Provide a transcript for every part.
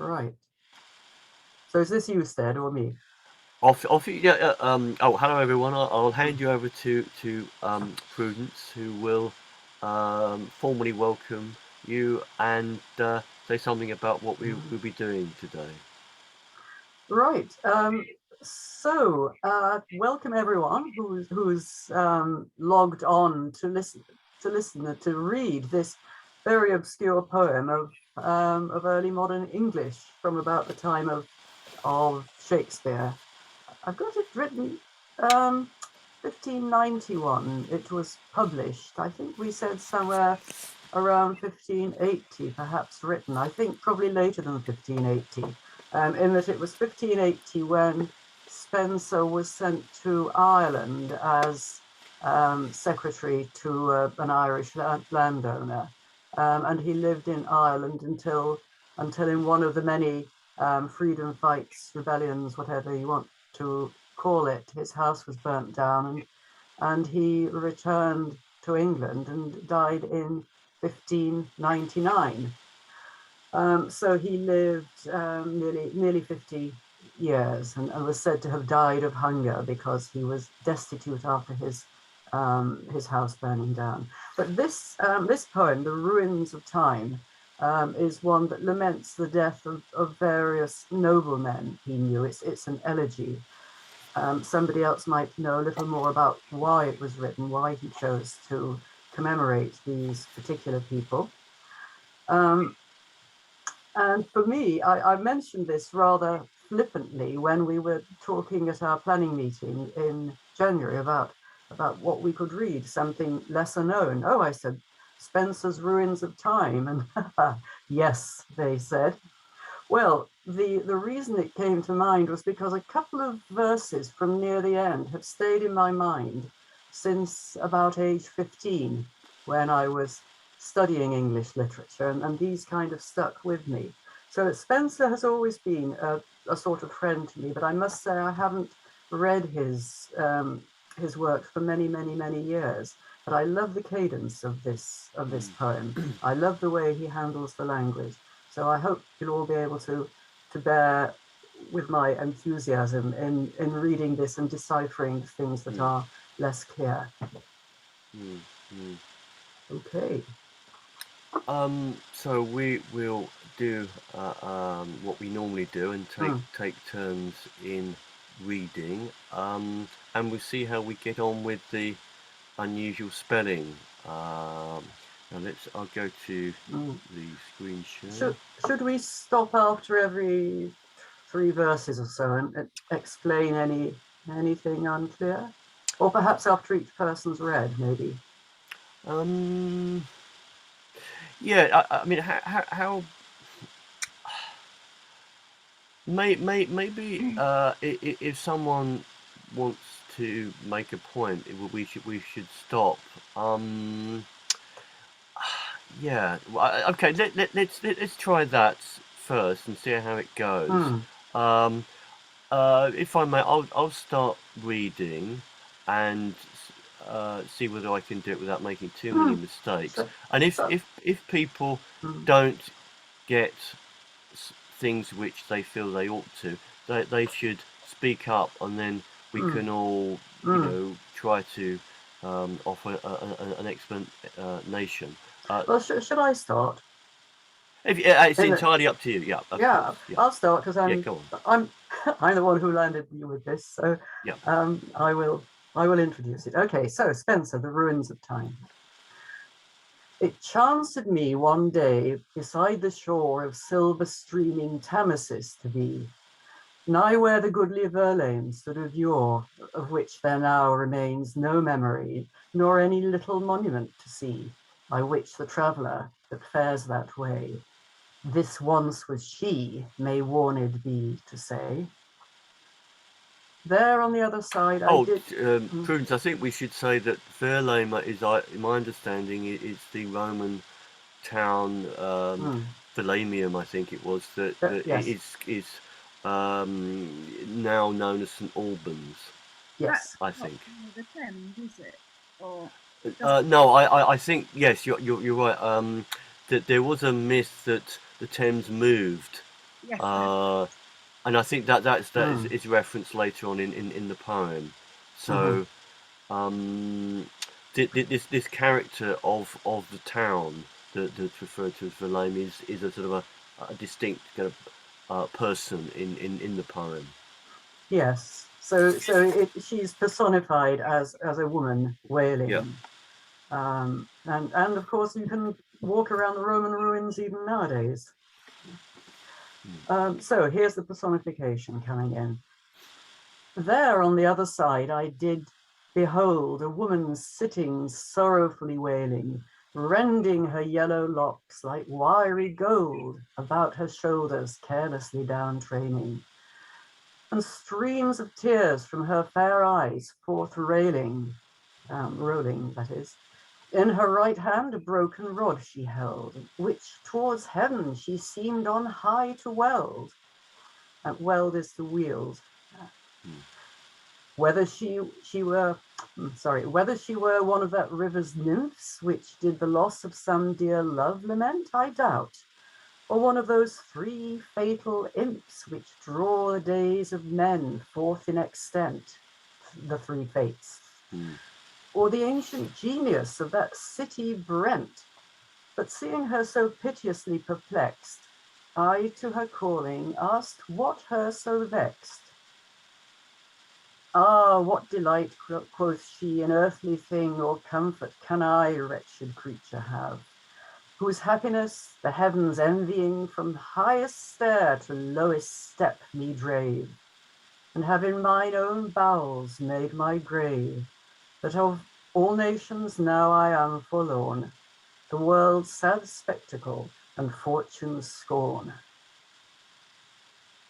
Right. So is this you, Stead, or me? Yeah. Oh, hello everyone. I'll hand you over to Prudence, who will formally welcome you and say something about what we will be doing today. Right. So welcome everyone who's logged on to listen to read this very obscure poem of early modern English from about the time of Shakespeare. I've got it written 1591. It was published. I think we said somewhere around 1580, perhaps written. I think probably later than 1580, in that it was 1580 when Spenser was sent to Ireland as secretary to an Irish landowner. And he lived in Ireland until in one of the many freedom fights, rebellions, whatever you want to call it, his house was burnt down, and he returned to England and died in 1599. So he lived nearly 50 years and was said to have died of hunger because he was destitute after his house burning down. But this poem, "The Ruins of Time," is one that laments the death of various noblemen he knew. It's an elegy. Somebody else might know a little more about why it was written, why he chose to commemorate these particular people. And for me, I mentioned this rather flippantly when we were talking at our planning meeting in January about what we could read, something lesser known. Oh, I said, Spenser's Ruins of Time. And yes, they said. Well, the reason it came to mind was because a couple of verses from near the end have stayed in my mind since about age 15, when I was studying English literature, and these kind of stuck with me. So Spenser has always been a sort of friend to me, but I must say I haven't read his work for many, many, many years. But I love the cadence of this poem. I love the way he handles the language. So I hope you'll all be able to bear with my enthusiasm in reading this and deciphering things that are less clear. Okay. So we will do what we normally do and take turns in reading, and we'll see how we get on with the unusual spelling. Now I'll go to the screen share. Should we stop after every 3 verses or so and explain anything unclear? Or perhaps after each person's read, maybe? Yeah, I mean, how maybe if someone wants to make a point, we should stop. Yeah. Okay. Let's try that first and see how it goes. If I may, I'll start reading and see whether I can do it without making too many mistakes. And if people don't get things which they feel they ought to, they should speak up, and then we can all, try to offer an explanation. Well, should I start? It's entirely up to you. Yeah. Of course. Yeah. I'll start because go on. I'm the one who landed you with this. So yeah. I will introduce it. Okay. So Spenser, The Ruins of Time. It chanced me one day beside the shore of silver streaming Thamesis to be, nigh where the goodly Verulamium stood of yore, of which there now remains no memory, nor any little monument to see, by which the traveller that fares that way, this once was she, may warned be to say. There on the other side, Prudence, I think we should say that Verulamium is, in my understanding, it's the Roman town, Verulamium, I think it was, that yes. is now known as St Albans. Yes, that's I think. The Thames, is it? Or no, I think yes, you're right. That there was a myth that the Thames moved Yes. And I think that is referenced later on in the poem. So this character of the town that's referred to as Verulamium is a sort of a distinct kind of person in the poem. Yes. So she's personified as a woman wailing. Yeah. And of course you can walk around the Roman ruins even nowadays. So here's the personification coming in. There on the other side I did behold a woman sitting sorrowfully wailing, rending her yellow locks like wiry gold about her shoulders carelessly down training, and streams of tears from her fair eyes forth rolling, that is. In her right hand a broken rod she held, which towards heaven she seemed on high to weld. And weld is to wield. Whether she were one of that river's nymphs which did the loss of some dear love lament, I doubt, or one of those three fatal imps which draw the days of men forth in extent, the three fates, or the ancient genius of that city Brent. But seeing her so piteously perplexed, I to her calling asked what her so vexed. Ah, what delight, quoth she, in earthly thing or comfort can I, wretched creature, have, whose happiness the heavens envying from highest stair to lowest step me drave, and have in mine own bowels made my grave, that of all nations now I am forlorn, the world's sad spectacle and fortune's scorn.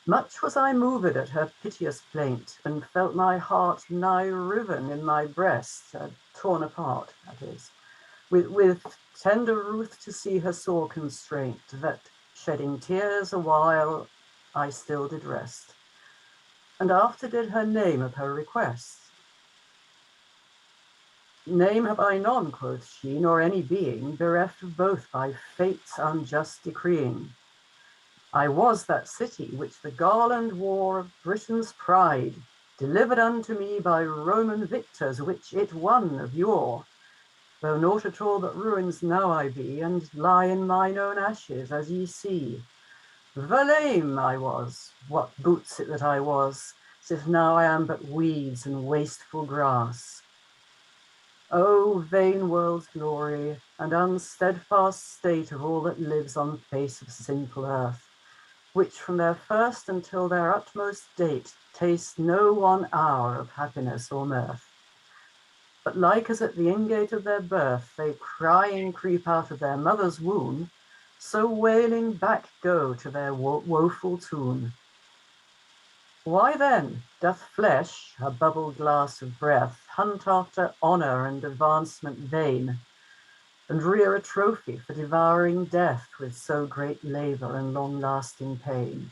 Much was I moved at her piteous plaint, and felt my heart nigh riven in my breast, torn apart, that is, with tender ruth to see her sore constraint, that shedding tears a while I still did rest, and after did her name of her request. Name have I none, quoth she, nor any being, bereft of both by fate's unjust decreeing. I was that city which the garland wore of Britain's pride, delivered unto me by Roman victors, which it won of yore, though naught at all but ruins now I be, and lie in mine own ashes, as ye see. Verulamium I was, what boots it that I was, sith now I am but weeds and wasteful grass. O vain world's glory, and unsteadfast state of all that lives on face of sinful earth, which from their first until their utmost date taste no 1 hour of happiness or mirth. But like as at the ingate of their birth they crying creep out of their mother's womb, so wailing back go to their woeful tomb. Why then doth flesh, a bubble glass of breath, hunt after honour and advancement vain, and rear a trophy for devouring death with so great labour and long-lasting pain,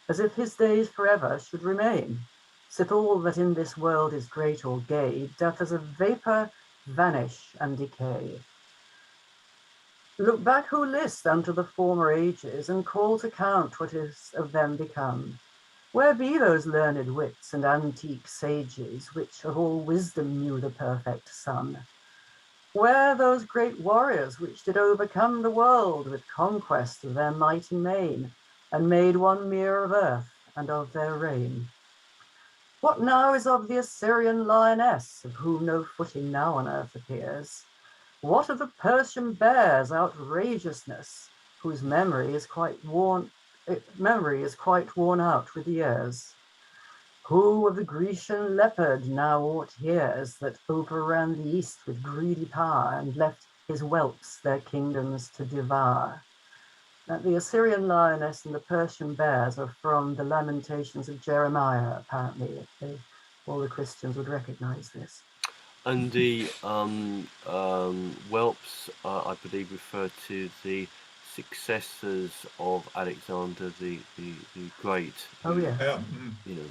as if his days forever should remain, sith all that in this world is great or gay doth as a vapour vanish and decay. Look back who list unto the former ages, and call to count what is of them become. Where be those learned wits and antique sages, which of all wisdom knew the perfect sum? Where those great warriors which did overcome the world with conquest of their mighty main, and made one mere of earth and of their reign? What now is of the Assyrian lioness, of whom no footing now on earth appears? What of the Persian bear's outrageousness, whose memory is quite worn out with years? Who of the Grecian leopard now aught hears, that overran the east with greedy power, and left his whelps their kingdoms to devour? The Assyrian lioness and the Persian bears are from the Lamentations of Jeremiah, apparently. All the Christians would recognize this. And the whelps, I believe, refer to the successors of Alexander the Great. Oh, yeah. You know.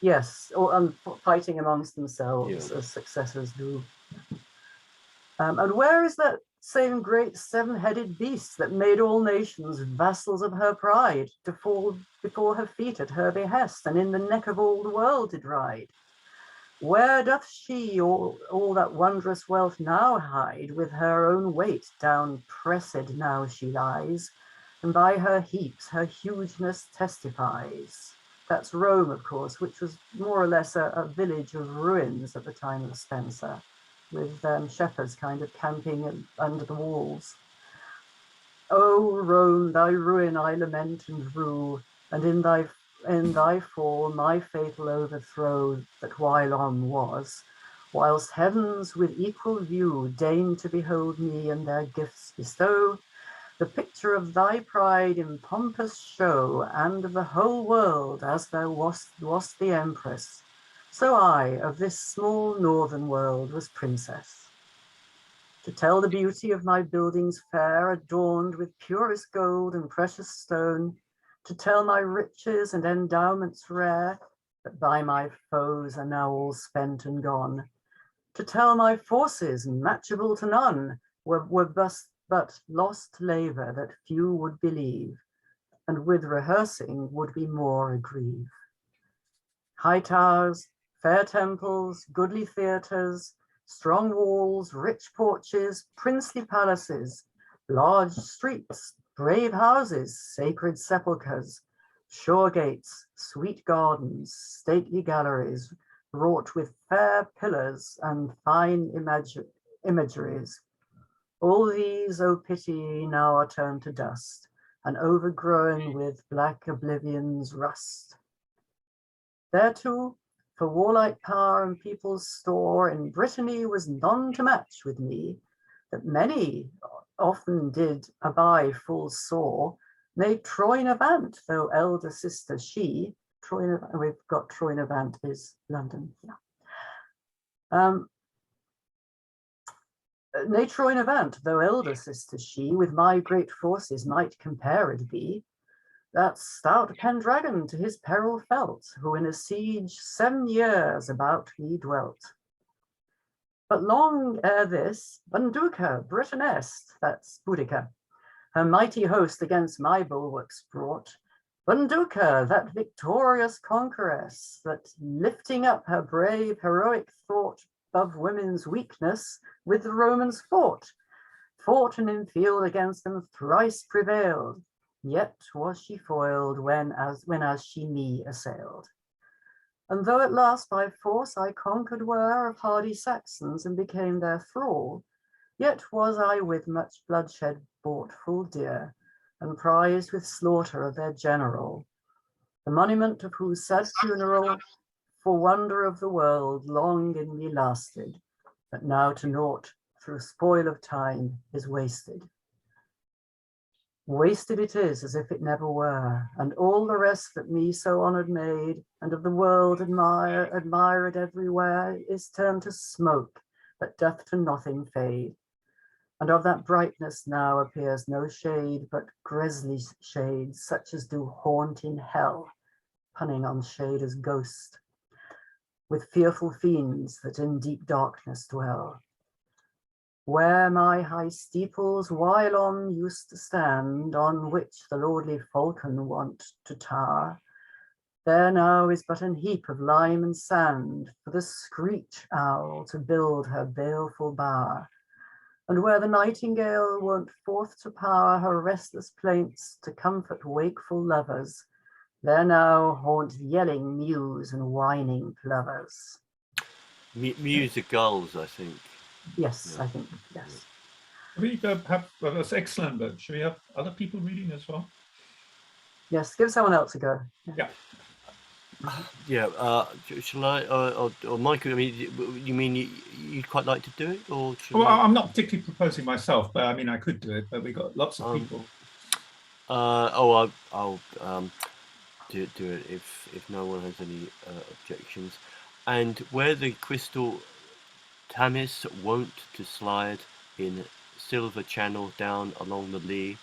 Yes, or fighting amongst themselves as successors do. And where is that same great seven-headed beast that made all nations vassals of her pride, to fall before her feet at her behest, and in the neck of all the world did ride. Where doth she all that wondrous wealth now hide? With her own weight down pressed now she lies, and by her heaps her hugeness testifies. That's Rome, of course, which was more or less a village of ruins at the time of Spenser, with shepherds kind of camping under the walls. O Rome, thy ruin I lament and rue, and in thy fall my fatal overthrow that while on was, whilst heavens with equal view deign to behold me and their gifts bestow, the picture of thy pride in pompous show, and of the whole world as thou wast the empress, so I of this small northern world was princess. To tell the beauty of my buildings fair, adorned with purest gold and precious stone, to tell my riches and endowments rare, that by my foes are now all spent and gone, to tell my forces matchable to none, were but lost labour that few would believe, and with rehearsing would be more aggrieve. High towers, fair temples, goodly theatres, strong walls, rich porches, princely palaces, large streets, brave houses, sacred sepulchres, shore gates, sweet gardens, stately galleries, wrought with fair pillars and fine imageries. All these, O pity, now are turned to dust, and overgrown with black oblivion's rust. Thereto, for warlike power and people's store, in Brittany was none to match with me, that many often did abide full sore, nay, Troynovant, though elder sister she, we've got Troynovant is London, yeah. Nay, Troynovant, though elder sister she, with my great forces might compared be, that stout Pendragon to his peril felt, who in a siege 7 years about me dwelt. But long ere this, Bunduca, Britanest, that's Boudica, her mighty host against my bulwarks brought. Bunduca, that victorious conqueress, that lifting up her brave heroic thought above women's weakness, with the Romans fought and in field against them thrice prevailed. Yet was she foiled when as she me assailed. And though at last by force I conquered were of hardy Saxons and became their thrall, yet was I with much bloodshed bought full dear, and prized with slaughter of their general, the monument of whose sad funeral, for wonder of the world, long in me lasted, but now to naught through spoil of time is wasted. Wasted it is as if it never were, and all the rest that me so honoured made, and of the world admired everywhere, is turned to smoke that doth to nothing fade. And of that brightness now appears no shade, but grisly shades, such as do haunt in hell, punning on shade as ghost, with fearful fiends that in deep darkness dwell. Where my high steeples whilom used to stand, on which the lordly falcon wont to tower, there now is but an heap of lime and sand for the screech owl to build her baleful bower. And where the nightingale wont forth to power her restless plaints to comfort wakeful lovers, there now haunt yelling mews and whining plovers. Mews are gulls, I think. Yes, Yeah. I think, yes. We have, well, that's excellent, but should we have other people reading as well? Yes, give someone else a go. Yeah. Yeah, shall I, or Michael, I mean, you mean you'd quite like to do it, or well, I'm not particularly proposing myself, but I mean, I could do it, but we've got lots of people. I'll do it if no one has any objections. And where the crystal Tamis wont to slide in silver channel down along the Lee,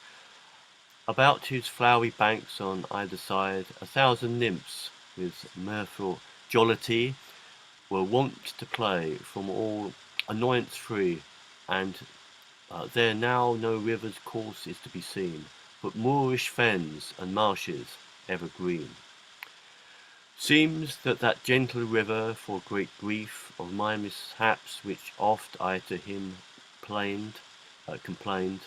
about whose flowery banks on either side 1,000 nymphs with mirthful jollity were wont to play, from all annoyance free, and There now no river's course is to be seen, but moorish fens and marshes evergreen. Seems that gentle river, for great grief of my mishaps, which oft I to him complained,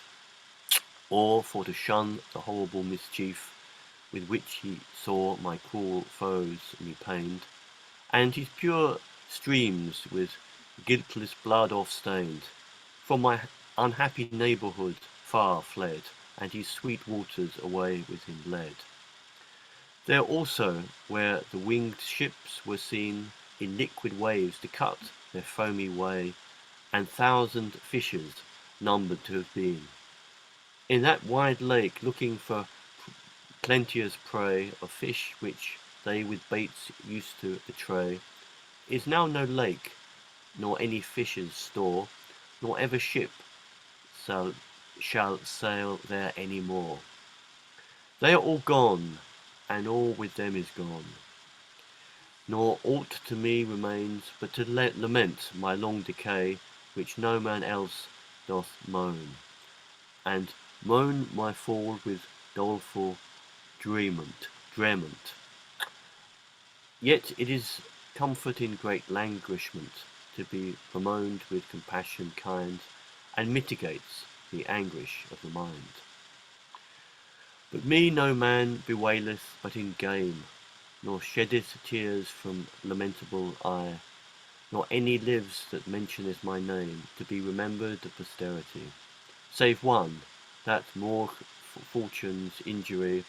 or for to shun the horrible mischief with which he saw my cruel foes me pained, and his pure streams with guiltless blood off-stained, from my unhappy neighbourhood far fled, and his sweet waters away with him led. There also, where the winged ships were seen in liquid waves to cut their foamy way, and thousand fishes numbered to have been, in that wide lake looking for plenteous prey of fish which they with baits used to betray, is now no lake, nor any fisher's store, nor ever ship shall sail there any more. They are all gone, and all with them is gone. Nor aught to me remains but to lament my long decay, which no man else doth moan, and moan my fall with doleful dreament. Yet it is comfort in great languishment to be bemoaned with compassion kind, and mitigates the anguish of the mind. But me no man bewaileth but in game, nor sheddeth tears from lamentable eye, nor any lives that mentioneth my name to be remembered of posterity, save one, that more fortune's injury,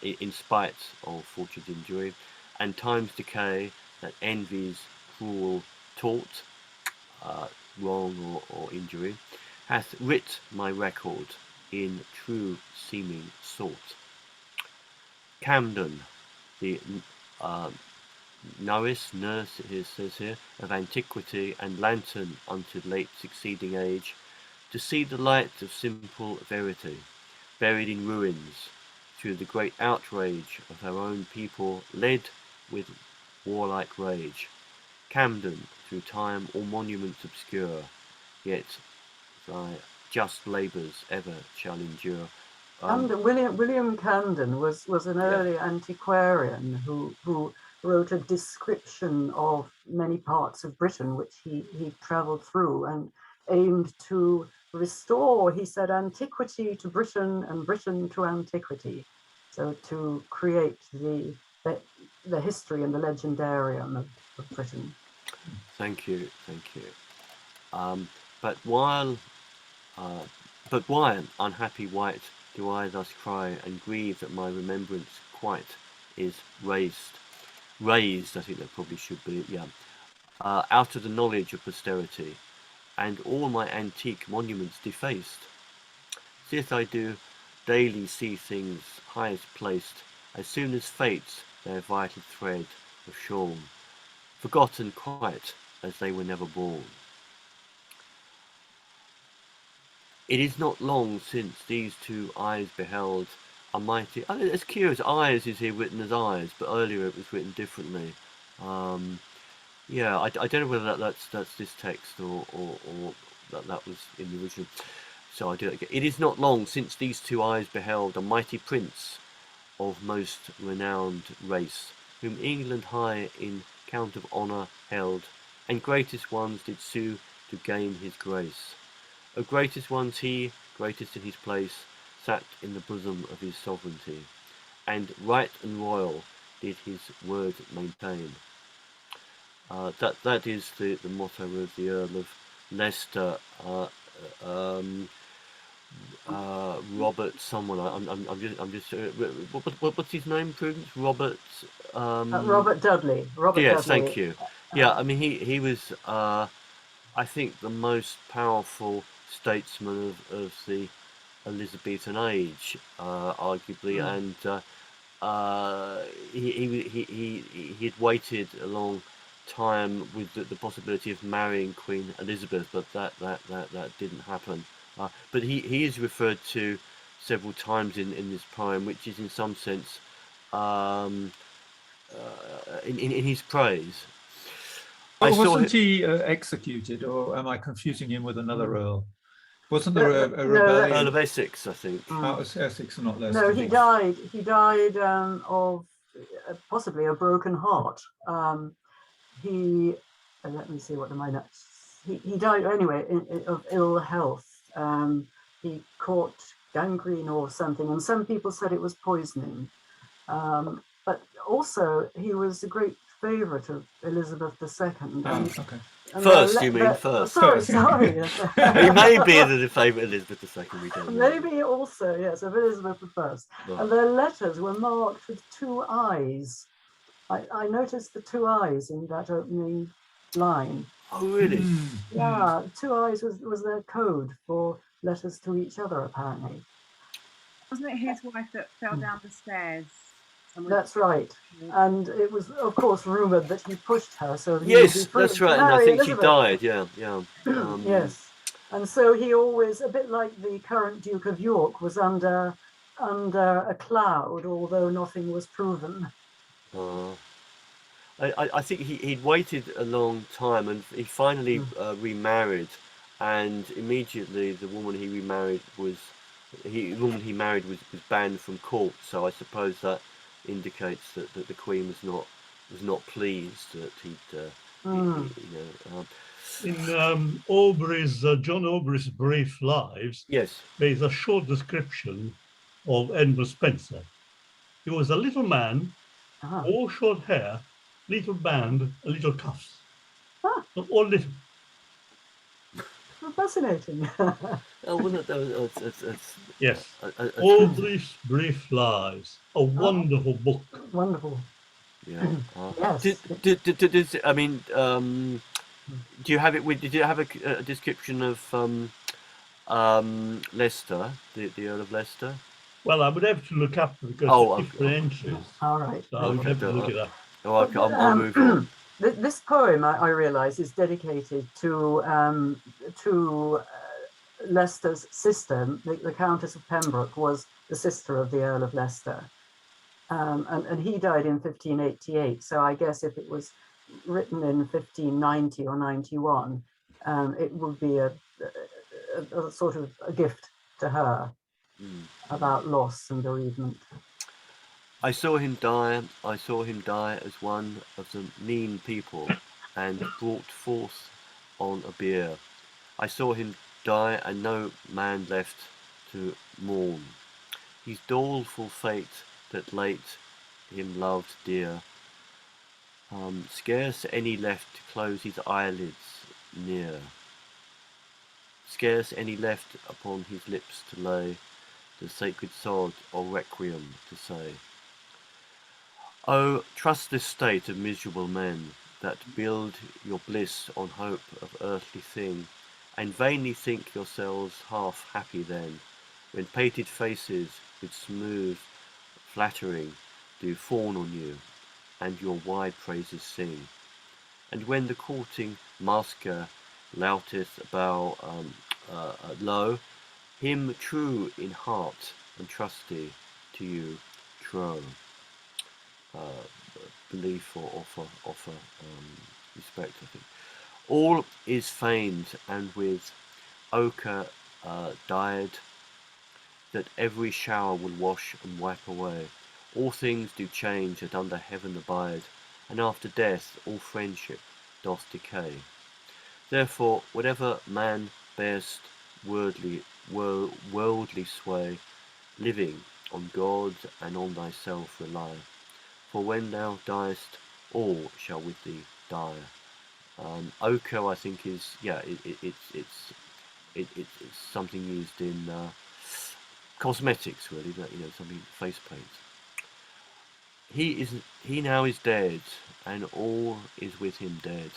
in spite of fortune's injury, and time's decay, that envy's cruel taught, wrong or injury, hath writ my record in true seeming sort. Camden, the nurse, it says here, of antiquity, and lantern unto late succeeding age, to see the light of simple verity, buried in ruins, through the great outrage of her own people, led with warlike rage. Camden, through time all monuments obscure, yet thy just labours ever shall endure. William Camden was an early antiquarian who wrote a description of many parts of Britain which he travelled through and aimed to restore, he said, antiquity to Britain and Britain to antiquity. So to create the history and the legendarium of Britain. Thank you. But why, unhappy wight, do I thus cry and grieve that my remembrance quite is raised, I think that probably should be, out of the knowledge of posterity, and all my antique monuments defaced? Sith I do daily see things highest placed, as soon as fates their vital thread have shorn, forgotten quite as they were never born. It is not long since these two eyes beheld a mighty. It's curious. Eyes is here written as eyes, but earlier it was written differently. I don't know whether that's this text or that was in the original. So I do it again. It is not long since these two eyes beheld a mighty prince of most renowned race, whom England high in count of honour held, and greatest ones did sue to gain his grace. O greatest ones he, greatest in his place, sat in the bosom of his sovereignty, and right and royal did his word maintain. That is the motto of the Earl of Leicester, Robert someone. I'm just what's his name? Prudence? Robert. Robert Dudley. Yes, Dudley. thank you. Yeah, I mean he was I think the most powerful statesman of the Elizabethan age, arguably, and he had waited a long time with the possibility of marrying Queen Elizabeth, but that didn't happen. But he is referred to several times in this poem, which is in some sense in his praise. Wasn't he executed, or am I confusing him with another earl? Wasn't there a No, rebellion? Earl of Essex, I think. Oh, it's Essex and not Leicester. No, he died. He died of possibly a broken heart. He let me see, what am I next? He died anyway of ill health. He caught gangrene or something, and some people said it was poisoning. But also, he was a great favourite of Elizabeth II. Okay. First, you mean first? Sorry. He may be the favourite of Elizabeth II. We don't know. Maybe also, yes, of Elizabeth I. Right. And their letters were marked with 2 eyes. I noticed the 2 eyes in that opening line. Oh, really? Yeah, 2 eyes was their code for letters to each other, apparently. Wasn't it his wife that fell down the stairs? That's right. And it was, of course, rumoured that he pushed her. So he Yes, that's right. And I think she died. Yeah. Yes. And so he always, a bit like the current Duke of York, was under a cloud, although nothing was proven. I think he'd waited a long time, and he finally remarried, and immediately the woman he remarried was banned from court. So I suppose that indicates that the Queen was not pleased that in Aubrey's John Aubrey's Brief Lives, yes, there is a short description of Edmund Spenser. He was a little man, all short hair, little band, and little cuffs. Not all little. Fascinating. Yes. Aubrey's Brief Lives, a wonderful book. Wonderful. Yeah. Yes. I mean, do you have it with? Did you have a description of Leicester, the Earl of Leicester? Well, I would have to look up because it's different entries. All right. So I would have to look it up. Oh, I'll move on. This poem, I realise, is dedicated to Leicester's sister. The Countess of Pembroke was the sister of the Earl of Leicester, and he died in 1588. So I guess if it was written in 1590 or 91, it would be a sort of a gift to her about loss and bereavement. I saw him die as one of the mean people, and brought forth on a bier. I saw him die, and no man left to mourn his doleful fate that late him loved dear. Scarce any left to close his eyelids near, scarce any left upon his lips to lay the sacred sod or requiem to say. Oh, trust this state of miserable men, that build your bliss on hope of earthly thing, and vainly think yourselves half happy then, when painted faces with smooth flattering do fawn on you, and your wide praises sing. And when the courting masker louteth about low, him true in heart and trusty to you trow. Belief or offer respect, I think. All is feigned and with ochre dyed, that every shower will wash and wipe away. All things do change that under heaven abide, and after death all friendship doth decay. Therefore, whatever man bearst worldly sway, living on God and on thyself rely. For when thou diest, all shall with thee die. Ochre, I think, is it's something used in cosmetics, really. That, something face paint. He now is dead, and all is with him dead,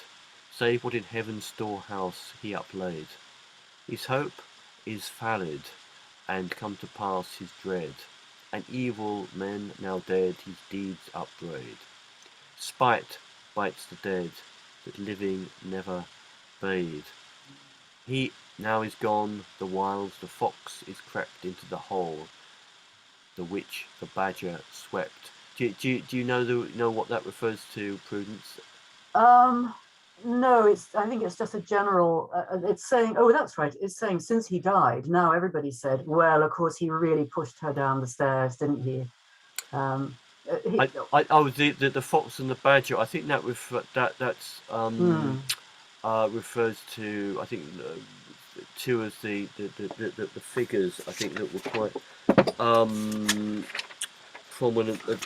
save what in heaven's storehouse he uplaid. His hope is fallied, and come to pass his dread. And evil men now dead his deeds upbraid. Spite bites the dead that living never bade. He now is gone, the whiles the fox is crept into the hole, the which the badger swept. Do you know what that refers to, Prudence? No, I think it's just a general, it's saying, oh, that's right. It's saying since he died, now everybody said, well, of course, he really pushed her down the stairs, didn't he? The Fox and the Badger. I think that refers to, I think, two of the figures. I think that were quite prominent at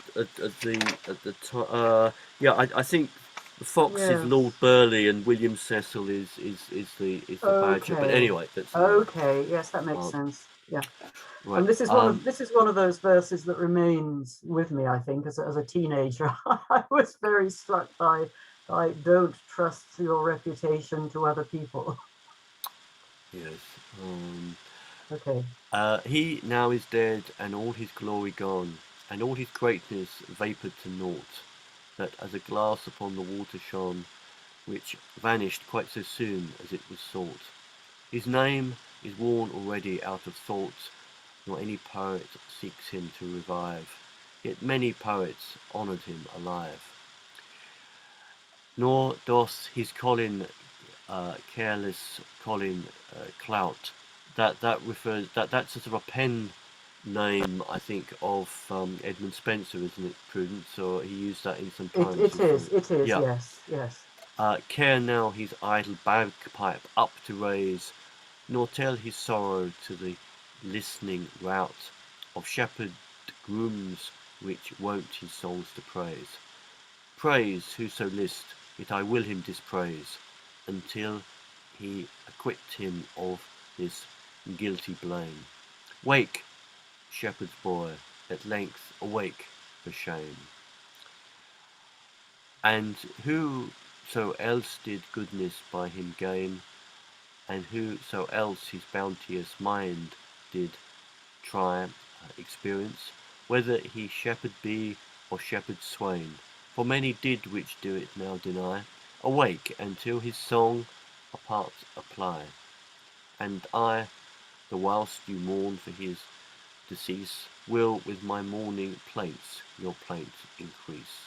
the time. Yeah, I think the Fox is Lord Burleigh and William Cecil is the Badger. But anyway, that's okay. Yes, that makes sense. Yeah. Right. And this is one of those verses that remains with me. I think as a teenager, I was very struck by don't trust your reputation to other people. Yes. Okay. He now is dead, and all his glory gone, and all his greatness vapoured to naught, that as a glass upon the water shone, which vanished quite so soon as it was sought. His name is worn already out of thought, nor any poet seeks him to revive, yet many poets honoured him alive. Nor doth his Colin, careless Colin clout, that refers that's sort of a pen name, I think, of Edmund Spenser, isn't it, Prudence? Or he used that in some times. It is. Yeah. Yes. Care now his idle bagpipe up to raise, nor tell his sorrow to the listening rout of shepherd grooms which wont his souls to praise. Praise whoso list, yet I will him dispraise, until he acquit him of this guilty blame. Wake, shepherd's boy, at length awake for shame. And who so else did goodness by him gain, and who so else his bounteous mind did try experience, whether he shepherd be or shepherd swain, for many did which do it now deny, awake and to his song apart apply, and I, the whilst you mourn for his decease, will with my mourning plaints your plaint increase.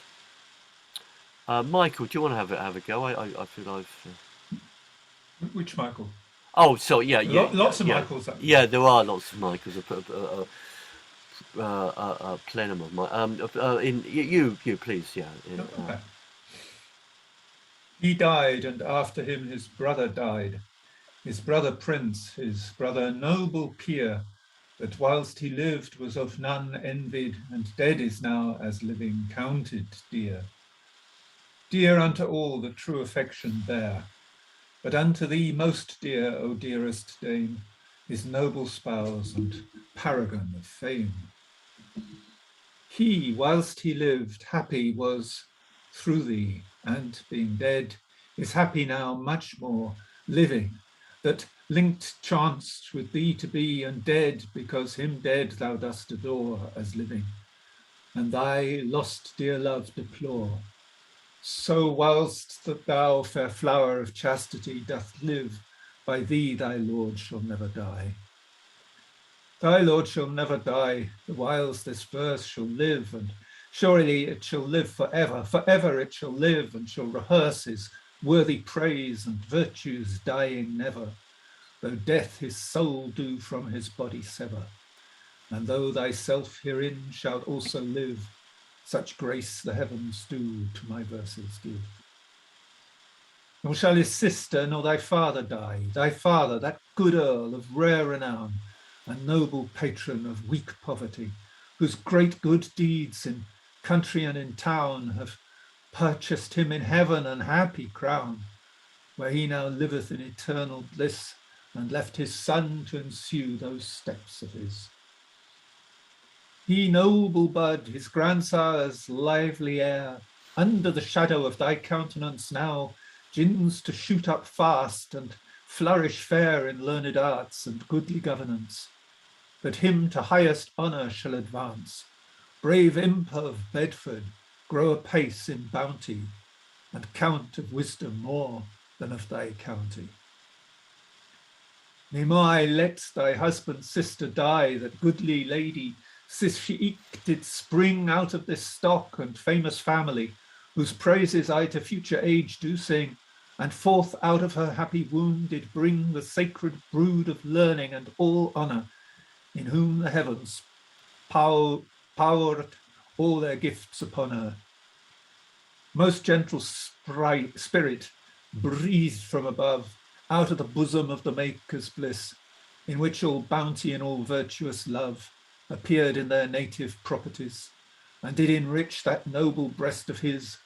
Michael, do you want to have a go? I feel I've. Which Michael? Oh, so yeah, lots of Michaels. Yeah, there are lots of Michaels. Plenum of my. You please, yeah. Okay. He died, and after him his brother died, his brother prince, his brother noble peer, that whilst he lived was of none envied, and dead is now as living counted dear. Dear unto all that true affection bear, but unto thee most dear, O dearest dame, his noble spouse and paragon of fame. He, whilst he lived, happy was through thee, and being dead, is happy now much more, living, that linked chanced with thee to be, and dead, because him dead thou dost adore as living, and thy lost dear love deplore. So whilst that thou, fair flower of chastity, doth live, by thee thy Lord shall never die. Thy Lord shall never die, the whiles this verse shall live, and surely it shall live forever. Forever it shall live, and shall rehearse his worthy praise and virtues dying never, though death his soul do from his body sever. And though thyself herein shalt also live, such grace the heavens do to my verses give. Nor shall his sister nor thy father die, thy father, that good earl of rare renown, and noble patron of weak poverty, whose great good deeds in country and in town have purchased him in heaven an happy crown, where he now liveth in eternal bliss, and left his son to ensue those steps of his. He, noble bud, his grandsire's lively heir, under the shadow of thy countenance now, gins to shoot up fast and flourish fair in learned arts and goodly governance, that him to highest honour shall advance. Brave imp of Bedford, grow apace in bounty, and count of wisdom more than of thy county. Nimai let thy husband's sister die, that goodly lady, sis she eke did spring out of this stock and famous family, whose praises I to future age do sing, and forth out of her happy womb did bring the sacred brood of learning and all honour, in whom the heavens powered all their gifts upon her. Most gentle spirit breathed from above, out of the bosom of the Maker's bliss, in which all bounty and all virtuous love appeared in their native properties, and did enrich that noble breast of his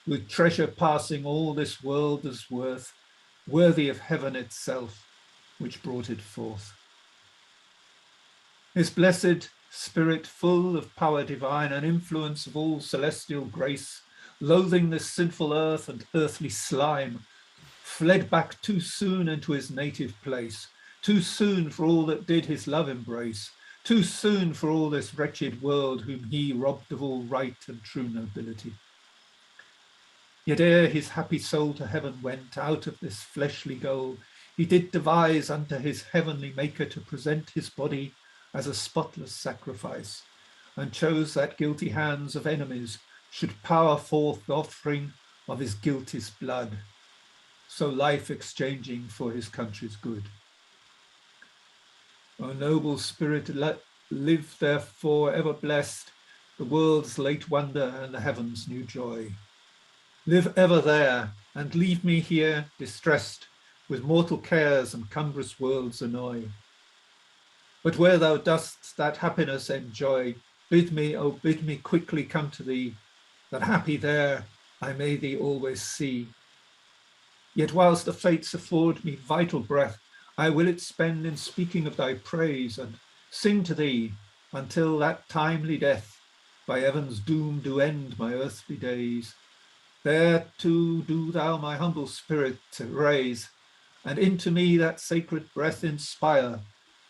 with treasure passing all this world's worth, worthy of heaven itself, which brought it forth. His blessed spirit, full of power divine and influence of all celestial grace, loathing this sinful earth and earthly slime, fled back too soon into his native place, too soon for all that did his love embrace, too soon for all this wretched world whom he robbed of all right and true nobility. Yet ere his happy soul to heaven went, out of this fleshly goal, he did devise unto his heavenly Maker to present his body as a spotless sacrifice, and chose that guilty hands of enemies should pour forth the offering of his guilty's blood, so life exchanging for his country's good. O noble spirit, live therefore ever blessed, the world's late wonder and the heaven's new joy. Live ever there, and leave me here distressed, with mortal cares and cumbrous world's annoy. But where thou dost that happiness enjoy, bid me, oh bid me quickly come to thee, that happy there I may thee always see. Yet whilst the fates afford me vital breath, I will it spend in speaking of thy praise, and sing to thee until that timely death by heaven's doom do end my earthly days. There too do thou my humble spirit raise, and into me that sacred breath inspire,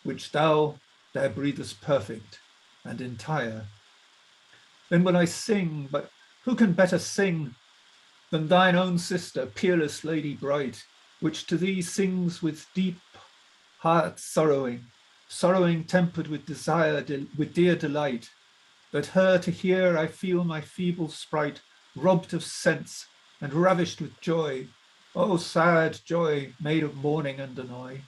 which thou there breathest perfect and entire. Then will I sing, but who can better sing than thine own sister, peerless lady bright, which to thee sings with deep heart sorrowing, sorrowing tempered with desire, with dear delight, that her to hear I feel my feeble sprite robbed of sense and ravished with joy. Oh, sad joy, made of mourning and annoy.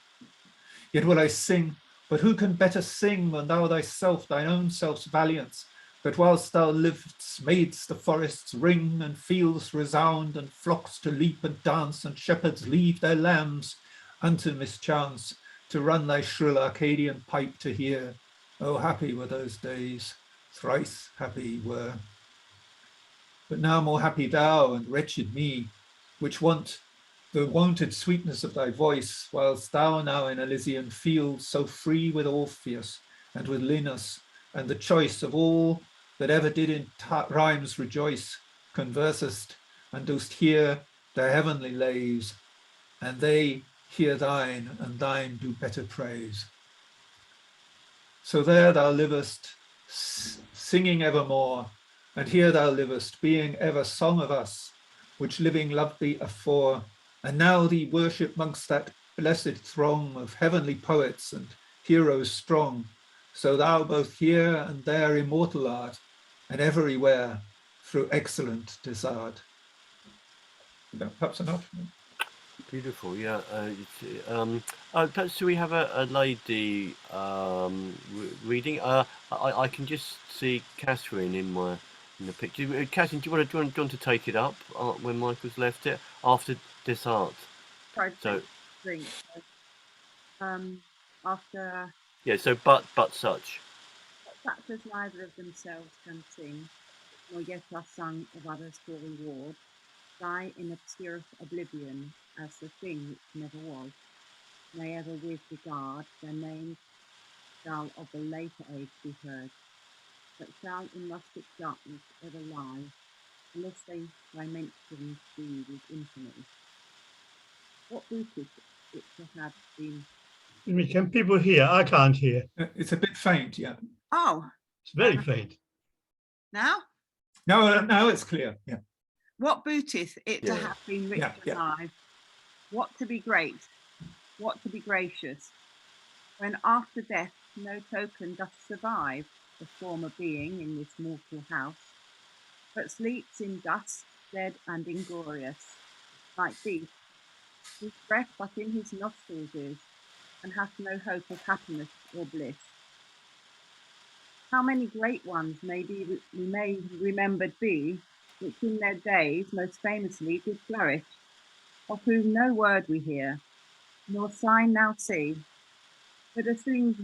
Yet will I sing, but who can better sing than thou thyself, thine own self's valiance, that whilst thou liv'dst madest the forests ring and fields resound and flocks to leap and dance and shepherds leave their lambs unto mischance to run thy shrill Arcadian pipe to hear. Oh, happy were those days, thrice happy were. But now more happy thou and wretched me, which want the wonted sweetness of thy voice, whilst thou now in Elysian fields, so free with Orpheus and with Linus, and the choice of all that ever did in rhymes rejoice, conversest, and dost hear their heavenly lays, and they hear thine, and thine do better praise. So there thou livest, singing evermore, and here thou livest, being ever song of us, which living loved thee afore, and now thee worship mongst that blessed throng of heavenly poets and heroes strong. So thou both here and there immortal art, and everywhere through excellent desired. Perhaps enough. Beautiful, yeah. Perhaps do we have a lady reading? I can just see Catherine in the picture. Catherine, do you want to take it up when Michael's left it after this art? Sorry, So drink. After. Yeah. So but such. Such as neither of themselves can sing, nor yet are sung of others for reward, die in obscure oblivion as the thing which never was, may ever with regard their names shall of the later age be heard, but shall in rustic darkness ever lie, unless they by mention be with infamy. What booted it to have been? Can people hear? I can't hear. It's a bit faint, yeah. Oh, it's very faint. Now? No, it's clear, yeah. What booteth it to have been rich alive? What to be great? What to be gracious? When after death no token doth survive the former being in this mortal house, but sleeps in dust, dead and inglorious, like beast whose breath but in his nostrils is, and hath no hope of happiness or bliss. How many great ones may remembered be, which in their days most famously did flourish, of whom no word we hear, nor sign now see, but as things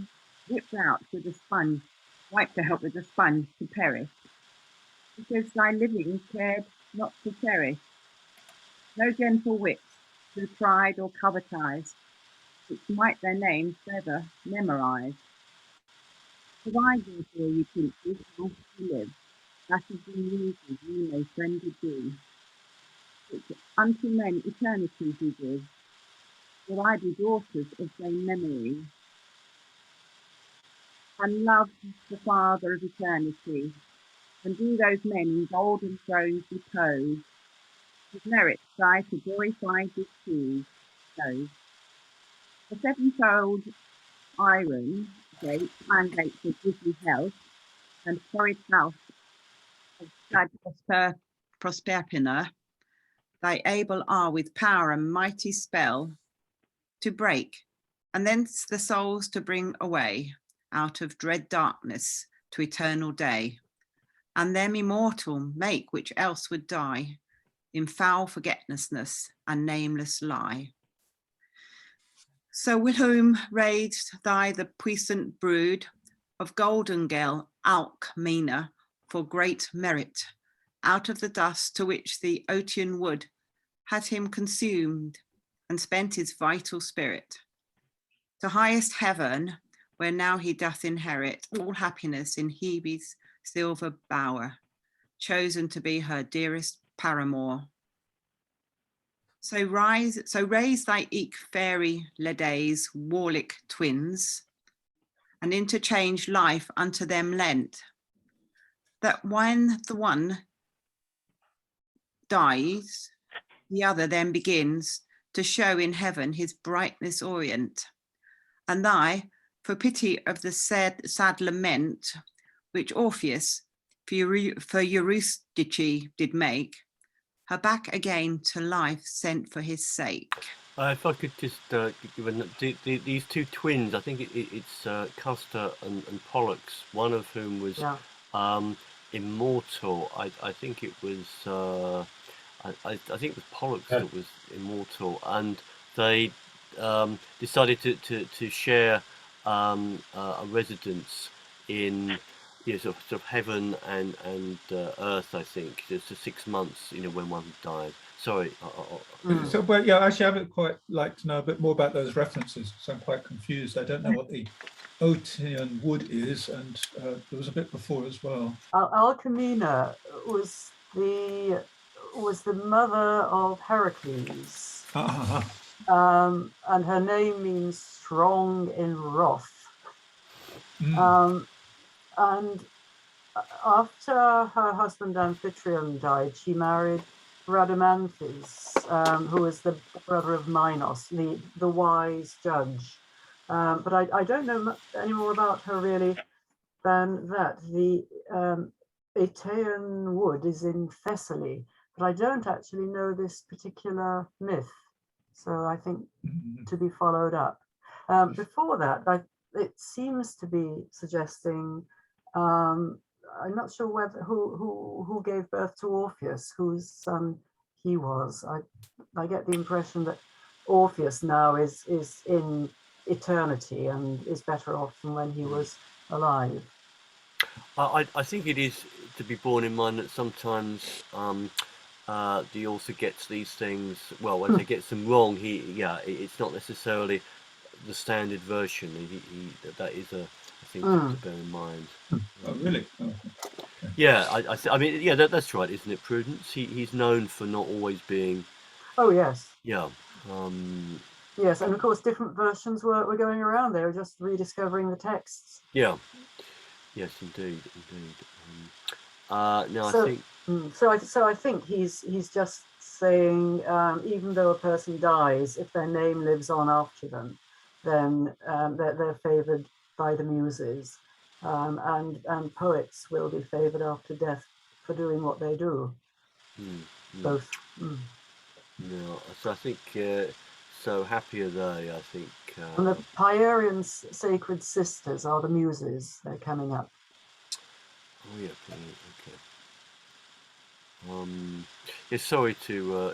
whipped out with a sponge, wiped out with a sponge to perish, because thy living cared not to cherish. No gentle wits, through pride or covetise, which might their names ever memorize. Provide therefore, ye princes, how to live, that is the reason ye may friendly be, which unto men eternity do give, for I be daughters of same memory, and love the Father of eternity, and do those men in golden thrones repose, with merit try to glorify his shoes. So, the sevenfold iron gate mandates of grisly health, and horrid house of sad Proserpina, thy able are with power and mighty spell to break, and thence the souls to bring away out of dread darkness to eternal day, and them immortal make which else would die in foul forgetfulness and nameless lie. So whilom raised thy the puissant brood of golden girl Alcmena for great merit, out of the dust to which the ocean wood had him consumed and spent his vital spirit, to highest heaven, where now he doth inherit all happiness in Hebe's silver bower, chosen to be her dearest paramour. So raise thy eke fairy Ledae's warlick twins, and interchange life unto them lent, that when the one dies, the other then begins to show in heaven his brightness orient. And thy, for pity of the sad lament, which Orpheus for Eurydice did make, her back again to life sent for his sake. If I could just give these two twins, I think it's Castor and Pollux, one of whom was immortal. I think it was I think it was Pollux that was immortal, and they decided to share a residence in sort of heaven and earth. I think just 6 months, when one died. Sorry. So, but yeah, actually, I would quite like to know a bit more about those references, because I'm quite confused. I don't know what the Otian wood is, and there was a bit before as well. Alcmena was the mother of Heracles, and her name means strong in wrath. And after her husband Amphitryon died, she married Rhadamanthys, who was the brother of Minos, the wise judge. But I don't know any more about her really than that. The Aeaean wood is in Thessaly, but I don't actually know this particular myth. So I think to be followed up. Before that, it seems to be suggesting, I'm not sure who gave birth to Orpheus, whose son he was. I get the impression that Orpheus now is in eternity and is better off than when he was alive. I think it is to be borne in mind that sometimes the author gets these things, well, when he gets them wrong, it's not necessarily the standard version. That is a thing to bear in mind. Oh, really? Oh. Okay. Yeah, I mean, yeah, that's right, isn't it, Prudence? He's known for not always being. Oh yes. Yeah. Yes, and of course, different versions were going around. They were just rediscovering the texts. Yeah. Yes, indeed. No, I think. So I think he's just saying, even though a person dies, if their name lives on after them, then they're favoured by the muses, and poets will be favoured after death for doing what they do. Both. No, so I think So happy are they, I think. And the Pierian sacred sisters are the muses. They're coming up. Oh yeah, okay. Yeah, sorry to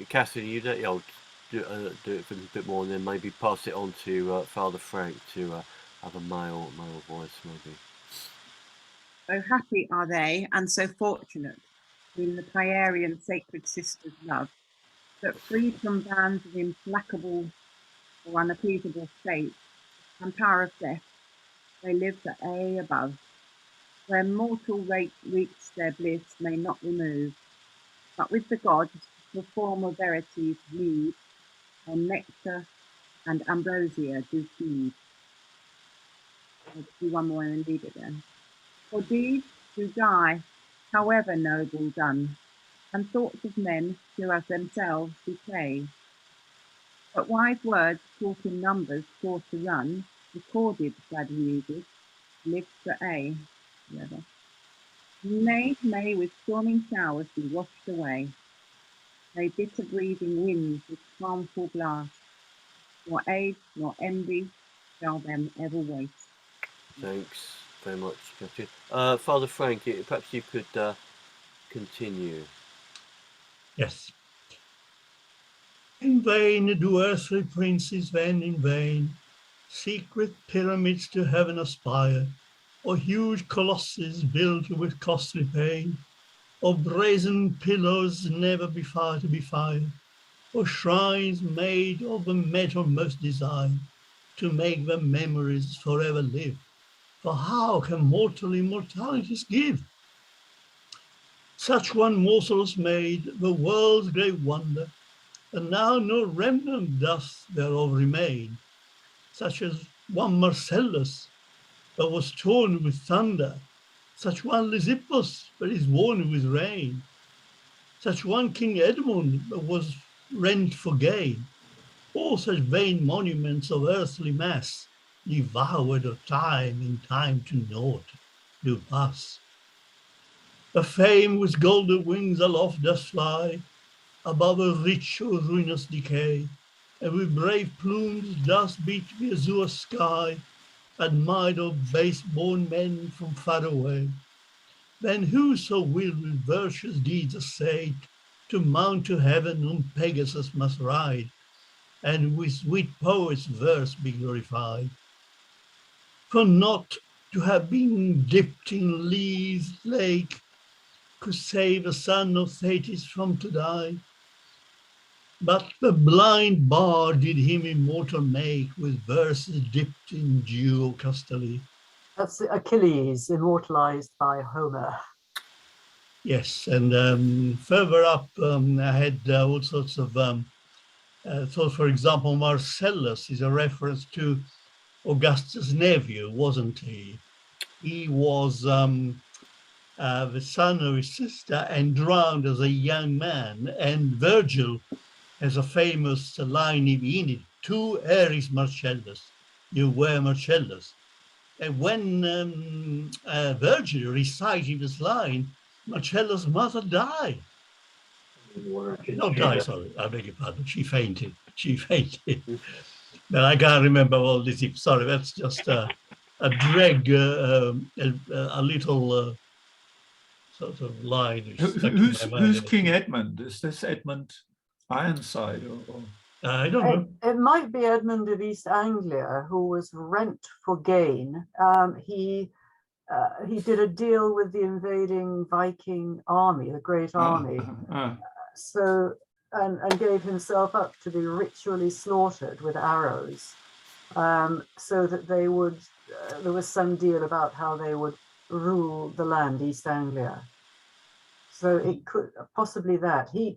Catherine. You don't. I'll do it for a bit more, and then maybe pass it on to Father Frank to have a male voice, maybe. So happy are they, and so fortunate, whom the Pierian sacred sisters love, that freed from bands of implacable or unappeasable fate and power of death, they live the A above, where mortal reach their bliss may not remove, but with the gods the form of verities lead, on nectar and ambrosia do feed. I'll do one more and leave it then. For deeds do die, however noble done, and thoughts of men do as themselves decay. But wise words taught in numbers sure to run, recorded glad muses, live for A. May with storming showers be washed away. May bitter breathing winds with harmful blast, nor age nor envy shall them ever waste. Thanks very much, Catherine. Father Frank, perhaps you could continue. Yes. In vain do earthly princes then in vain secret pyramids to heaven aspire, or huge colosses built with costly pain, or brazen pillars never be fired, or shrines made of the metal most desired, to make their memories forever live. For how can mortal immortalities give? Such one mortals made, the world's great wonder, and now no remnant doth thereof remain, such as one Marcellus, that was torn with thunder, such one Lysippus, that is worn with rain, such one King Edmund, that was rent for gain. All such vain monuments of earthly mass, devoured of time in time to naught, do pass. A fame with golden wings aloft does fly, above a rich or ruinous decay, and with brave plumes does beat the azure sky, admired of base-born men from far away. Then whoso will with virtuous deeds assay to mount to heaven on Pegasus must ride, and with sweet poets' verse be glorified. For not to have been dipped in Lee's lake could save a son of Thetis from to die, but the blind bard did him immortal make with verses dipped in dew of Castaly. That's Achilles, immortalized by Homer. Yes, and further up, I had all sorts of so, for example, Marcellus is a reference to Augustus' nephew, wasn't he? He was the son of his sister and drowned as a young man. And Virgil has a famous line in the Aeneid, "Tu eris Marcellus, you were Marcellus." And when Virgil recited this line, Marcellus' mother died. Not die, sorry, I beg your pardon. She fainted. But I can't remember all this. Sorry, that's just a drag, a little sort of line. Who's King Edmund? Is this Edmund Ironside? Or? I don't know. It might be Edmund of East Anglia, who was rent for gain. He did a deal with the invading Viking army, the Great Army, so and gave himself up to be ritually slaughtered with arrows, so that they would. There was some deal about how they would rule the land, East Anglia. So it could possibly that he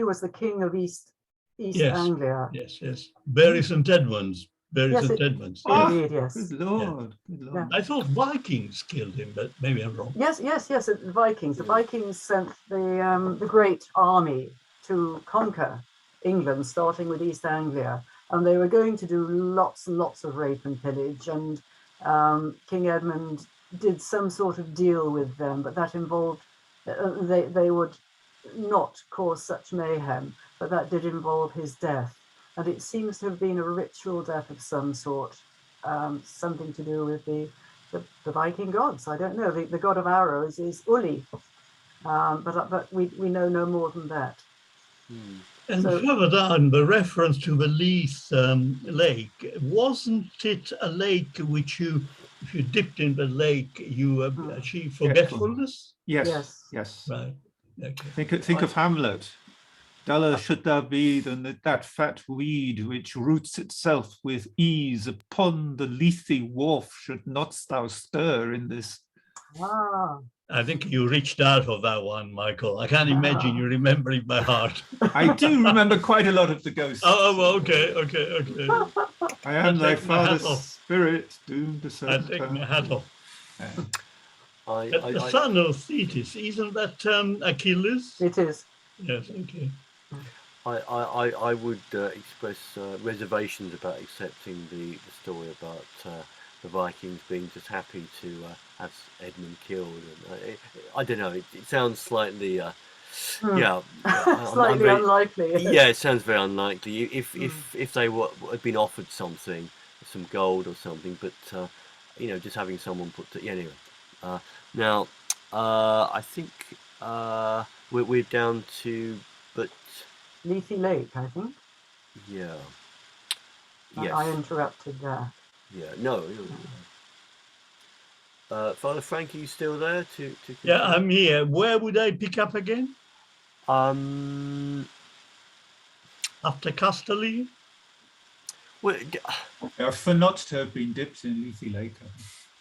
was the king of East Anglia. Yes. Bury St. Edmunds. St. Edmunds. Indeed, yes. Good Lord. Yeah. I thought Vikings killed him, but maybe I'm wrong. Yes. The Vikings. The Vikings sent the great army to conquer England, starting with East Anglia, and they were going to do lots and lots of rape and pillage. And King Edmund did some sort of deal with them, but that involved they would not cause such mayhem, but that did involve his death. and it seems to have been a ritual death of some sort, something to do with the Viking gods. I don't know. The god of arrows is Uli, but we know no more than that. And So- further down, the reference to the Leith lake, wasn't it a lake which you, if you dipped in the lake, you achieved forgetfulness? Yes. Right. Okay. Think of Hamlet. Duller should thou be than that fat weed which roots itself with ease upon the Lethe wharf, should not thou stir in this. I think you reached out of that one, Michael. I can't imagine you remembering by heart. I do remember quite a lot of the ghosts. Oh, okay. I am thy father's spirit, doomed to I certain take my hat off. Yeah. The son of Thetis, isn't that Achilles? It is. Yes, okay. I would express reservations about accepting the story about the Vikings being just happy to have Edmund killed. And I don't know. It sounds slightly, Slightly unlikely. Yeah, it sounds very unlikely. If they had been offered something, some gold or something, but just having someone put to anyway. Now, I think we're down to Lethe Lake, I think. Yeah. Yes. I interrupted there. Yeah. No. Father Frank, are you still there? To Yeah, I'm here. Where would I pick up again? After Casterly? Well, for not to have been dipped in Lethe Lake.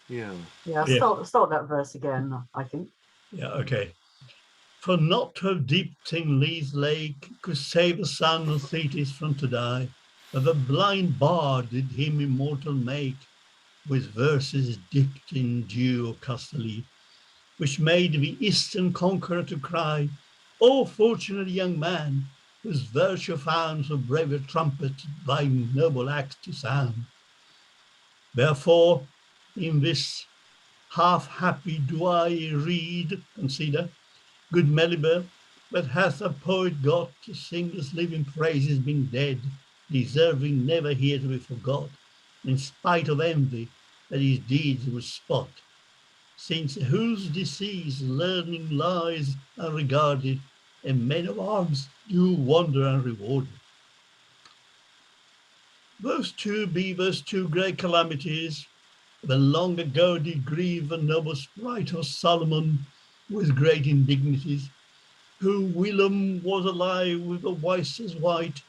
Yeah. Start that verse again, I think. Yeah, okay. For not to have dipped in Lethe Lake could save the son of Thetis from to die, but the blind bard did him immortal make, with verses dipped in dew of Casterly, which made the Eastern conqueror to cry, O fortunate young man, whose virtue found so brave a trumpet thy noble axe to sound. Therefore, in this half-happy do I read, consider, good Melibert, but hath a poet got to sing his living praises being dead, deserving never here to be forgot, in spite of envy that his deeds would spot, since whose disease learning lies unregarded, and men of arms do wander unrewarded. Those two great calamities, when long ago did grieve the noble sprite of Solomon with great indignities, who whilom was alive with the wisest white,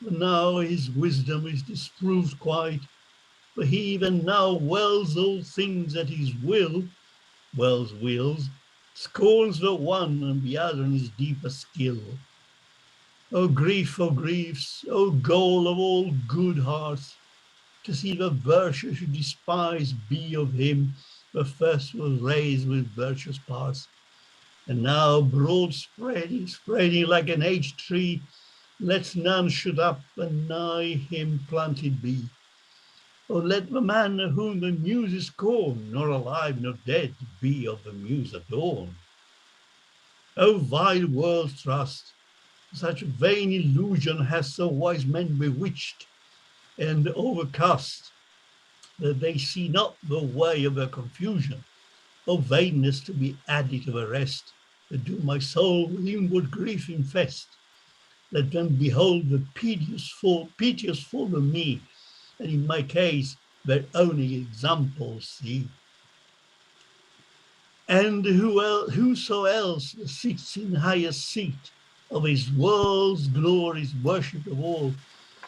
but now his wisdom is disproved quite, for he even now wells all things at his will, wills, scorns the one and the other in his deeper skill. O grief of griefs, O goal of all good hearts, to see the virtue should despise be of him that first was raised with virtuous parts, and now broad spreading like an aged tree, let none shoot up and nigh him planted be. O let the man whom the muses scorn, nor alive nor dead, be of the muse adorned. O vile world's trust, such vain illusion has so wise men bewitched and overcast, that they see not the way of their confusion. O vainness to be added to the rest, that do my soul with inward grief infest. Let them behold the piteous fall of me, and in my case their only example see. And whoso else sits in highest seat of his world's glories worshipped of all,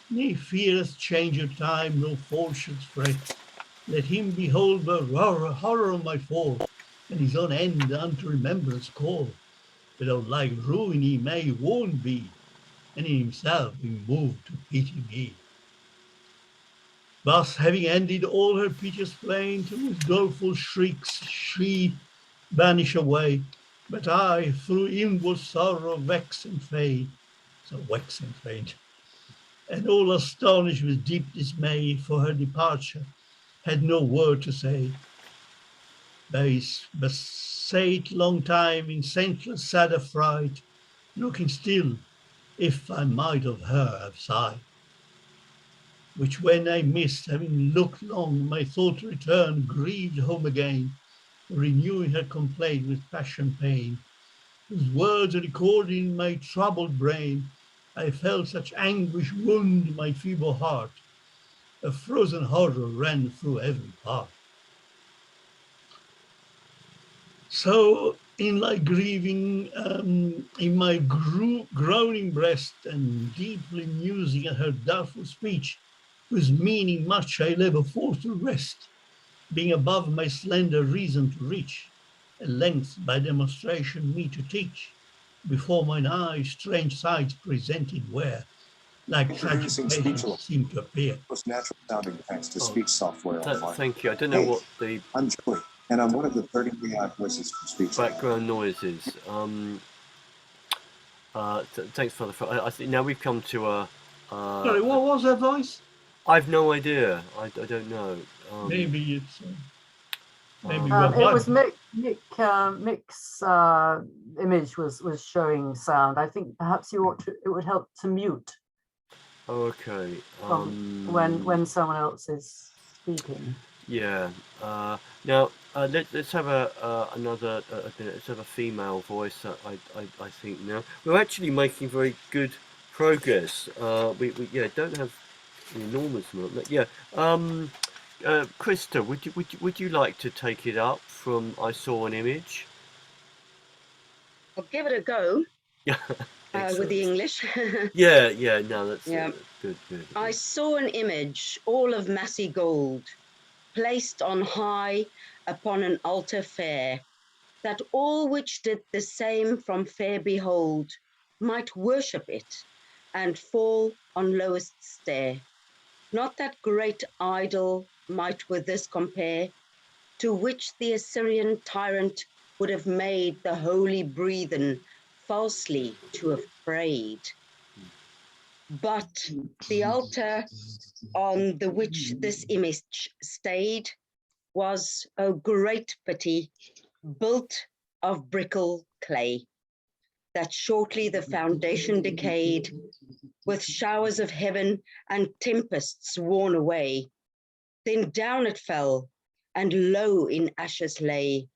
ne feareth change of time, no fortune's threat. Let him behold the horror of my fall, and his own end unto remembrance call. Without like ruin he may warned be, and in himself be moved to pity me. Thus having ended all her piteous plaint, with doleful shrieks she vanish away, but I through inward sorrow vex and faint, and all astonished with deep dismay for her departure, had no word to say. But sate long time in senseless sad affright, looking still, if I might of her have sighed. which when I missed, having looked long, my thought returned, grieved home again, renewing her complaint with passion pain, whose words recorded in my troubled brain, I felt such anguish wound my feeble heart, a frozen horror ran through every part. So in my grieving, in my groaning breast, and deeply musing at her doubtful speech, whose meaning much I labour for to rest, being above my slender reason to reach, at length by demonstration me to teach, before mine eyes strange sights presented where, like tragic pages seem to appear. Most natural sounding thanks to speech software online. Thank you. I don't know what the I'm Joey, and I'm one of the 30 AI voices for speech. background noise is. Thanks for the. I think now we've come to a. Sorry, what was her voice? I've no idea. I don't know. Maybe it's. Maybe it was Mick's image was showing sound. I think perhaps you ought to. It would help to mute. Okay. When someone else is speaking. Yeah. Now let's have another. Let's have a female voice. I think now we're actually making very good progress. We don't have an enormous amount. But yeah. Krista, would you like to take it up from I Saw an Image? I'll give it a go. Yeah. With the English. yeah, no, that's good. I saw an image, all of massy gold, placed on high upon an altar fair, that all which did the same from fair behold might worship it and fall on lowest stair. Not that great idol might with this compare, to which the Assyrian tyrant would have made the holy breathen falsely to have prayed. But the altar on the which this image stayed was, oh great pity, built of brickle clay, that shortly the foundation decayed, with showers of heaven and tempests worn away. Then down it fell, and low in ashes lay,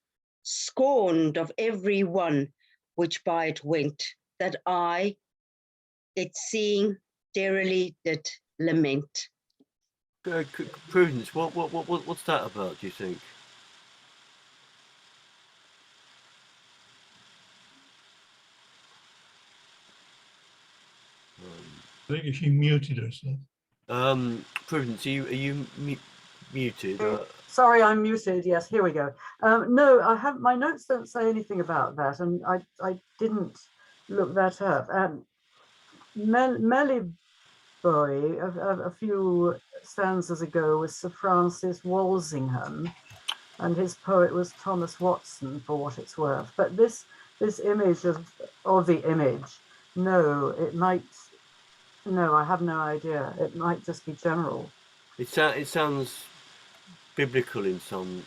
scorned of every one which by it went, that I, it seeing, dearly did lament. Prudence, what's that about, do you think? I think she muted herself. Prudence, are you muted? Sorry, I'm muted. Yes, here we go. No, I have my notes don't say anything about that, and I didn't look that up. Meliboi, a few stanzas ago, was Sir Francis Walsingham, and his poet was Thomas Watson, for what it's worth. But this image of the image, no, I have no idea. It might just be general. It sounds biblical in some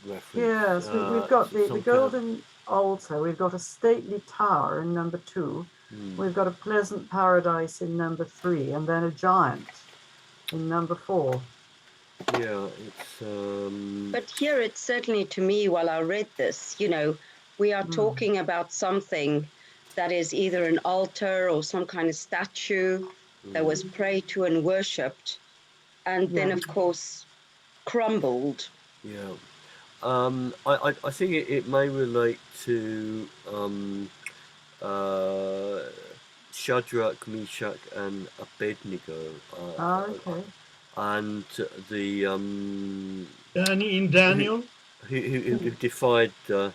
reference. Yes, we've got the golden altar. We've got a stately tower in number 2. We've got a pleasant paradise in number 3, and then a giant in number 4. Yeah, it's. But here it's certainly, to me, while I read this, we are talking about something that is either an altar or some kind of statue that was prayed to and worshipped, and then of course crumbled. Yeah. I think it may relate to Shadrach, Meshach, and Abednego. Okay. And the in Daniel, who defied the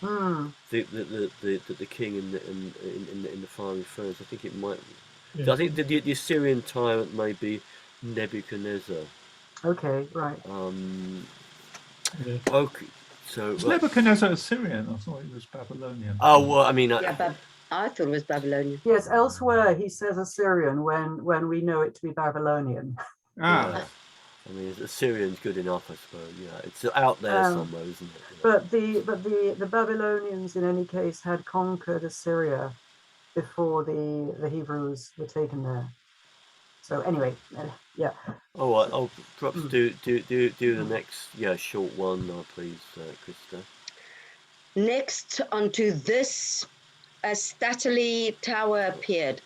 king in the fiery furnace. I think it might. Yeah. I think the Assyrian tyrant may be Nebuchadnezzar. Okay, right. Okay, so was Nebuchadnezzar Assyrian? I thought it was Babylonian. Oh well, I mean, I thought it was Babylonian. Yes, elsewhere he says Assyrian when we know it to be Babylonian. Yeah. I mean, Assyrian's good enough, I suppose. Yeah, it's out there somewhere, isn't it? But the Babylonians, in any case, had conquered Assyria before the Hebrews were taken there. So anyway, yeah. All right, I'll perhaps do the next short one, please, Krista. Next unto this a stately tower appeared,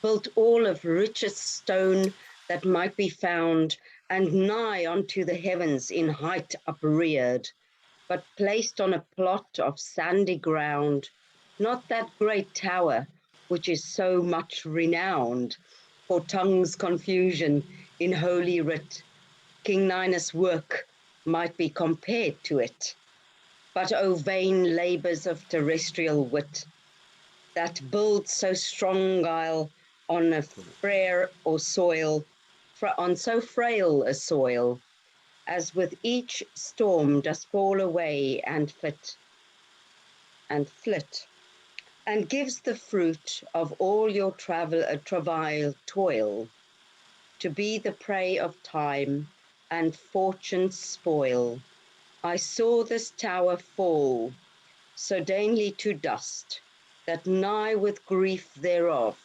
built all of richest stone that might be found, and nigh unto the heavens in height upreared, but placed on a plot of sandy ground, not that great tower which is so much renowned for tongues' confusion in holy writ. King Ninus' work might be compared to it, but O vain labours of terrestrial wit, that build so strong guile on a frail or soil, on so frail a soil, as with each storm does fall away and flit, and gives the fruit of all your travail, toil, to be the prey of time and fortune's spoil. I saw this tower fall so dainly to dust, that nigh with grief thereof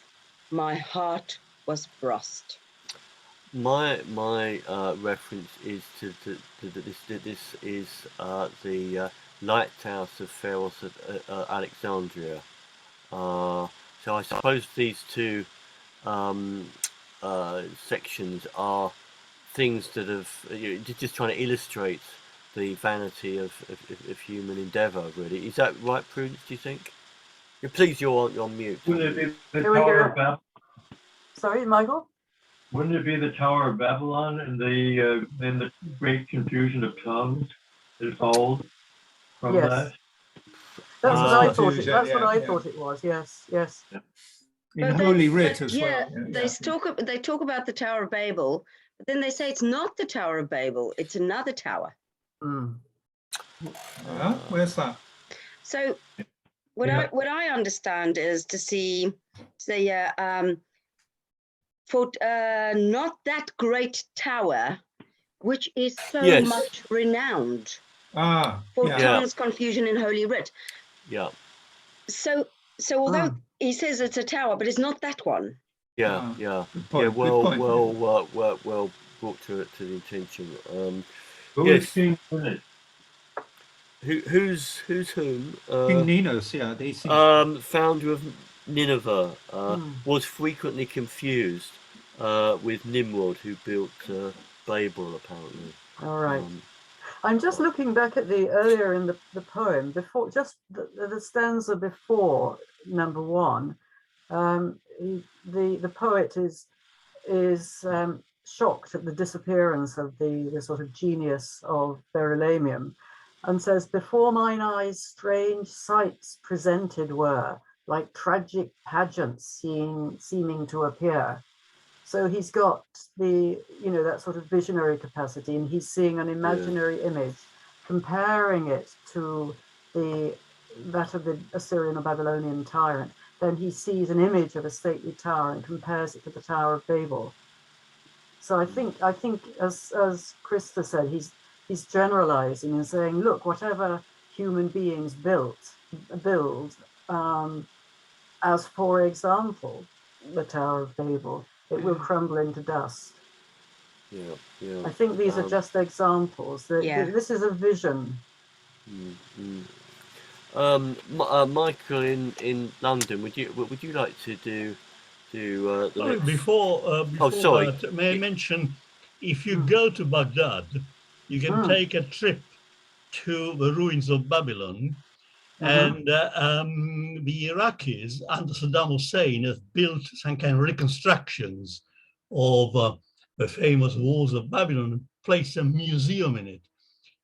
my heart was brust. My reference is to this is the lighthouse of Pharos of Alexandria. So I suppose these two sections are things that have just trying to illustrate the vanity of human endeavour. Really, is that right, Prudence? Do you think? Please, you're on mute. Wouldn't it be the Tower of Babel? Sorry, Michael? Wouldn't it be the Tower of Babylon and the great confusion of tongues that followed from that? That's what I thought. That's yeah, what I yeah. thought it was. Yes, yes. In Holy Writ as yeah, well. They talk about the Tower of Babel, but then they say it's not the Tower of Babel; it's another tower. Where's that? So, what I understand is to see, for not that great tower, which is so much renowned for tongues, confusion in Holy Writ. Yeah. So although he says it's a tower, but it's not that one. Yeah. Well brought to the attention. Who is King Ninus? Who's whom? King Ninus, founder of Nineveh, was frequently confused with Nimrod, who built Babel, apparently. All right. I'm just looking back at the earlier in the poem, before just the stanza before number 1. The poet is shocked at the disappearance of the sort of genius of Verulamium, and says, "Before mine eyes strange sights presented were, like tragic pageants seeming to appear." So he's got that sort of visionary capacity, and he's seeing an imaginary image, comparing it to that of the Assyrian or Babylonian tyrant. Then he sees an image of a stately tower and compares it to the Tower of Babel. So I think as Krista said, he's generalizing and saying, look, whatever human beings build, as for example, the Tower of Babel, it will crumble into dust. I think these are just examples. This is a vision. Michael in London, would you like to do the next... Before that, may I mention, if you go to Baghdad, you can take a trip to the ruins of Babylon, and the Iraqis under Saddam Hussein have built some kind of reconstructions of the famous walls of Babylon and placed a museum in it.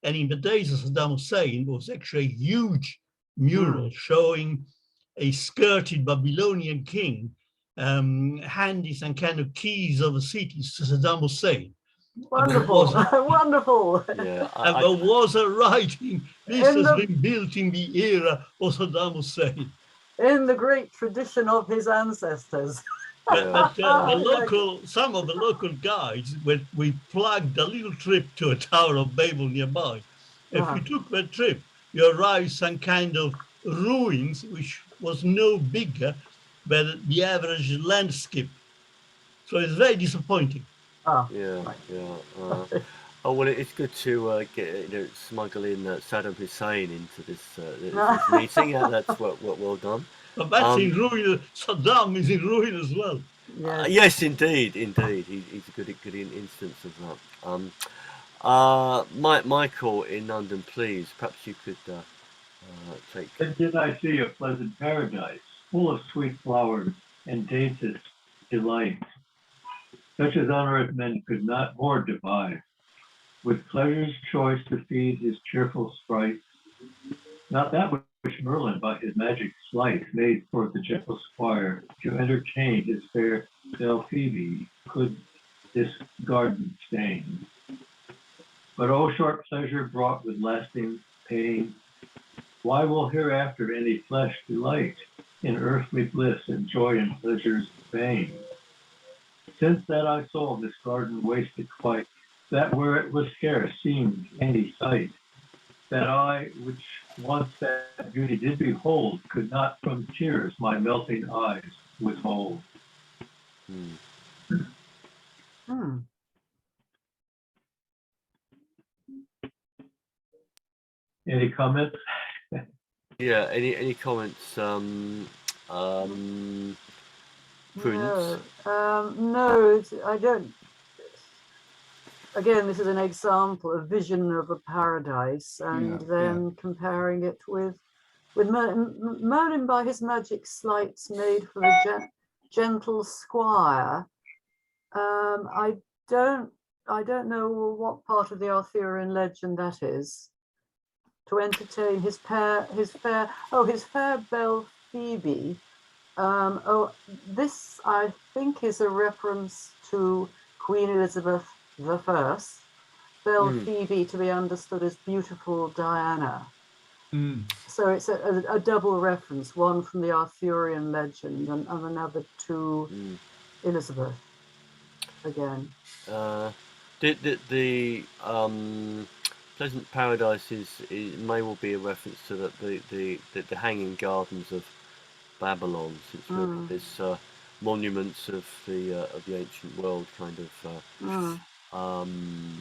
And in the days of Saddam Hussein, there was actually a huge mural showing a skirted Babylonian king handing some kind of keys of the cities to Saddam Hussein. Wonderful, wonderful. Yeah, and there was a writing, this has been built in the era of Saddam Hussein. In the great tradition of his ancestors. But some of the local guides, when we plugged a little trip to a Tower of Babel nearby, if you took that trip, you arrived some kind of ruins, which was no bigger the average landscape. So it's very disappointing. Yeah, yeah. Oh well, it's good to smuggle in Saddam Hussein into this meeting. Yeah, that's well done. But that's in ruin. Saddam is in ruin as well. Yes, indeed. He's a good instance of that. Michael in London, please. Perhaps you could take. Then did I see a pleasant paradise, full of sweet flowers and daintiest delight, such as on earth men could not more devise, with pleasure's choice to feed his cheerful sprites, not that which Merlin by his magic sleight made for the gentle squire to entertain his fair Phoebe could this garden stain. But oh, short pleasure brought with lasting pain, why will hereafter any flesh delight in earthly bliss and joy and pleasure's vain? Since that I saw this garden wasted quite, that where it was scarce seemed any sight, that I, which once that beauty did behold, could not from tears my melting eyes withhold. Any comments? Yeah, any comments, Prudence? No, I don't. Again, this is an example, a vision of a paradise, and then comparing it with Merlin by his magic sleights made for the gentle squire. I don't know what part of the Arthurian legend that is. To entertain his fair belle Phoebe. This I think is a reference to Queen Elizabeth I. Belle Phoebe to be understood as beautiful Diana. So it's a double reference, one from the Arthurian legend and another to Elizabeth again. The Pleasant Paradise may well be a reference to the Hanging Gardens of Babylon, since there's monuments of the ancient world, kind of.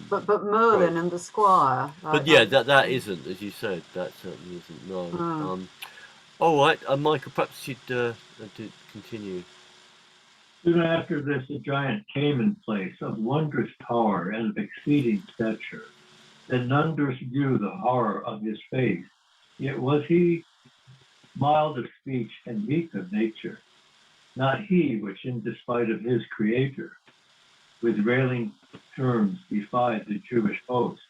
But Merlin and the Squire. But that isn't, as you said, that certainly isn't. No. All right, Michael, perhaps you'd continue. Soon after this, a giant came in place of wondrous power and of exceeding stature, that none durst view the horror of his face. Yet was he mild of speech and meek of nature, not he which in despite of his creator, with railing terms defied the Jewish host,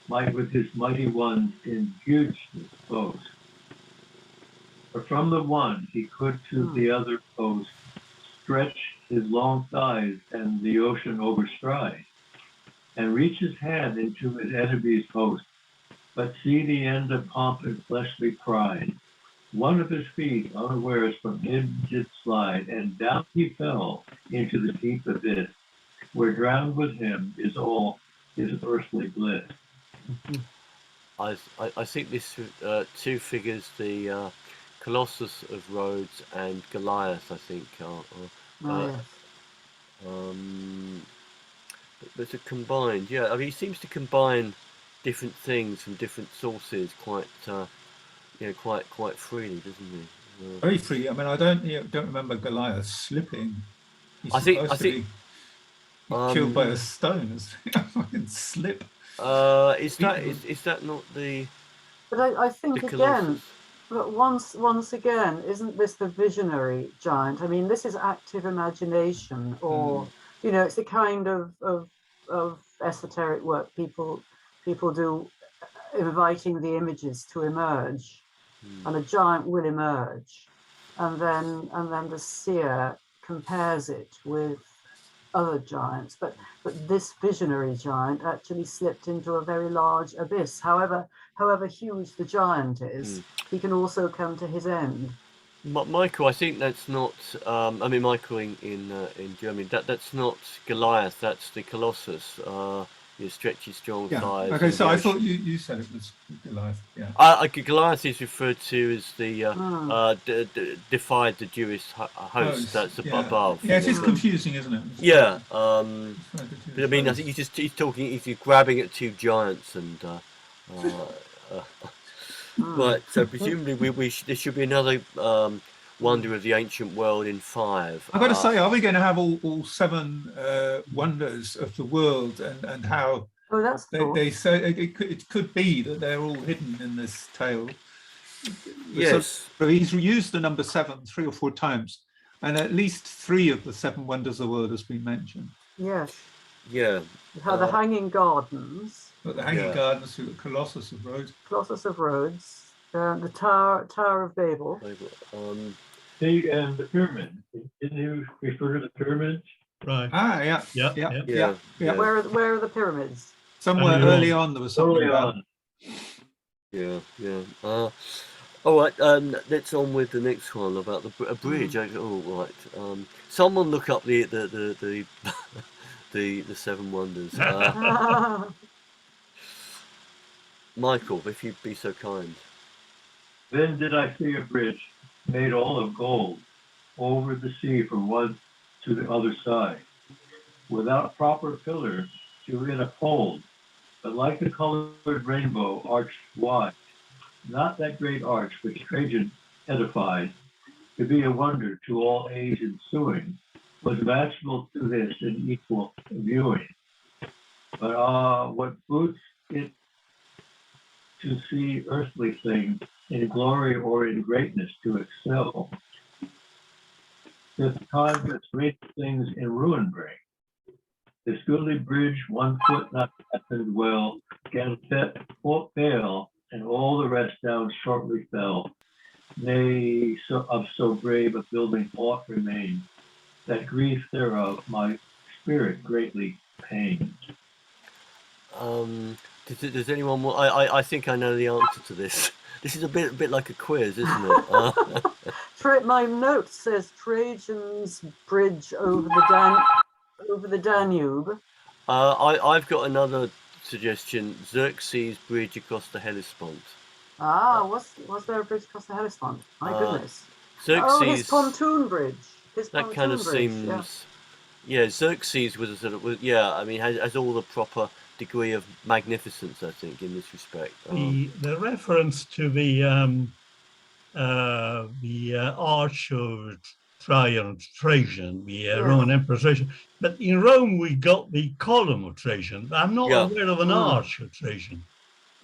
might with his mighty ones in hugeness boast. For from the one he could to the other post stretch his long thighs and the ocean overstride, and reach his hand into his enemy's host, but see the end of pomp and fleshly pride. One of his feet unawares from him did slide, and down he fell into the deep abyss, where drowned with him is all his earthly bliss. I think this two figures, the Colossus of Rhodes and Goliath, I think, there's a combined. Yeah, I mean, he seems to combine different things from different sources quite freely, doesn't he? Very free. I mean, I don't remember Goliath slipping. He's I think killed by a stone. Fucking slip. Is that not the? But I think again, but once again, isn't this the visionary giant? I mean, this is active imagination, or it's the kind of esoteric work people do, inviting the images to emerge, and a giant will emerge, and then the seer compares it with other giants, but this visionary giant actually slipped into a very large abyss. However huge the giant is, he can also come to his end. Michael, I think that's not. I mean, Michael in Germany. That's not Goliath. That's the Colossus. stretchy, strong Yeah. thighs. Okay, so I thought you said it was Goliath. Yeah. Goliath is referred to as the defied the Jewish host that's above. Yeah, it is confusing, isn't it? Yeah. But I mean, I think he's grabbing at two giants and. Right, so presumably there should be another wonder of the ancient world in 5. I've got to say, are we going to have all 7 wonders of the world and how that's cool. they say it could be that they're all hidden in this tale? Yes. So he's used the number 7 3 or 4 times, and at least 3 of the 7 wonders of the world has been mentioned. Yes. Yeah. How the Hanging Gardens. But the Hanging Gardens, the Colossus of Rhodes. Colossus of Rhodes. The Tower of Babel. And the pyramid. Didn't you refer to the pyramids? Right. Ah, yeah. Where are the pyramids? Somewhere early on there was something about. Yeah. All right. Let's on with the next one about a bridge. Right. Someone look up the 7 wonders. Michael, if you'd be so kind. Then did I see a bridge made all of gold over the sea from one to the other side, without proper pillar to it uphold, but like a colored rainbow arched wide. Not that great arch which Trajan edified, to be a wonder to all age ensuing, was matchable to this in equal viewing. But what boots it to see earthly things in glory or in greatness to excel? This time that great things in ruin bring. This goodly bridge, 1 foot not fastened well, can fail, and all the rest down shortly fell. Nay, of so brave a building aught remain, that grief thereof my spirit greatly pained. Does anyone want? I think I know the answer to this. This is a bit like a quiz, isn't it? My note says Trajan's bridge over the Danube. I've got another suggestion: Xerxes' bridge across the Hellespont. Was there a bridge across the Hellespont? My goodness. Xerxes. His pontoon bridge. That kind of seems. Yeah, Xerxes was a sort of I mean, has all the proper degree of magnificence, I think, in this respect. The reference to the Arch of Trajan, the Roman Emperor Trajan, but in Rome we got the Column of Trajan. I'm not aware of an Arch of Trajan.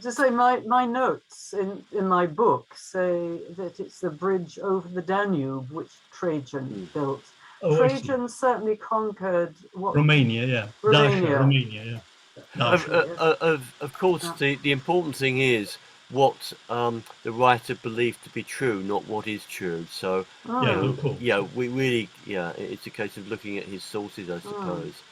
To say, my notes in my book say that it's the bridge over the Danube which Trajan built. Trajan certainly conquered Romania, Romania. Of course, the important thing is what the writer believed to be true, not what is true. So we really it's a case of looking at his sources, I suppose.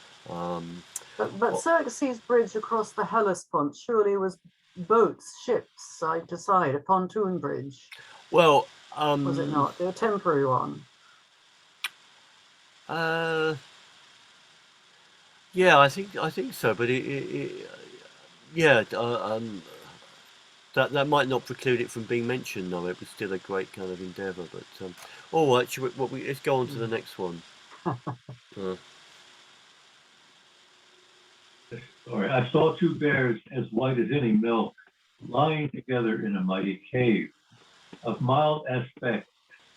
But Xerxes' bridge across the Hellespont surely was boats, ships, side to side, a pontoon bridge. Well, was it not? A temporary one. Yeah, I think so, but that might not preclude it from being mentioned, though. It was still a great kind of endeavour. But all right, let's go on to the next one. Sorry, I saw 2 bears as white as any milk, lying together in a mighty cave, of mild aspect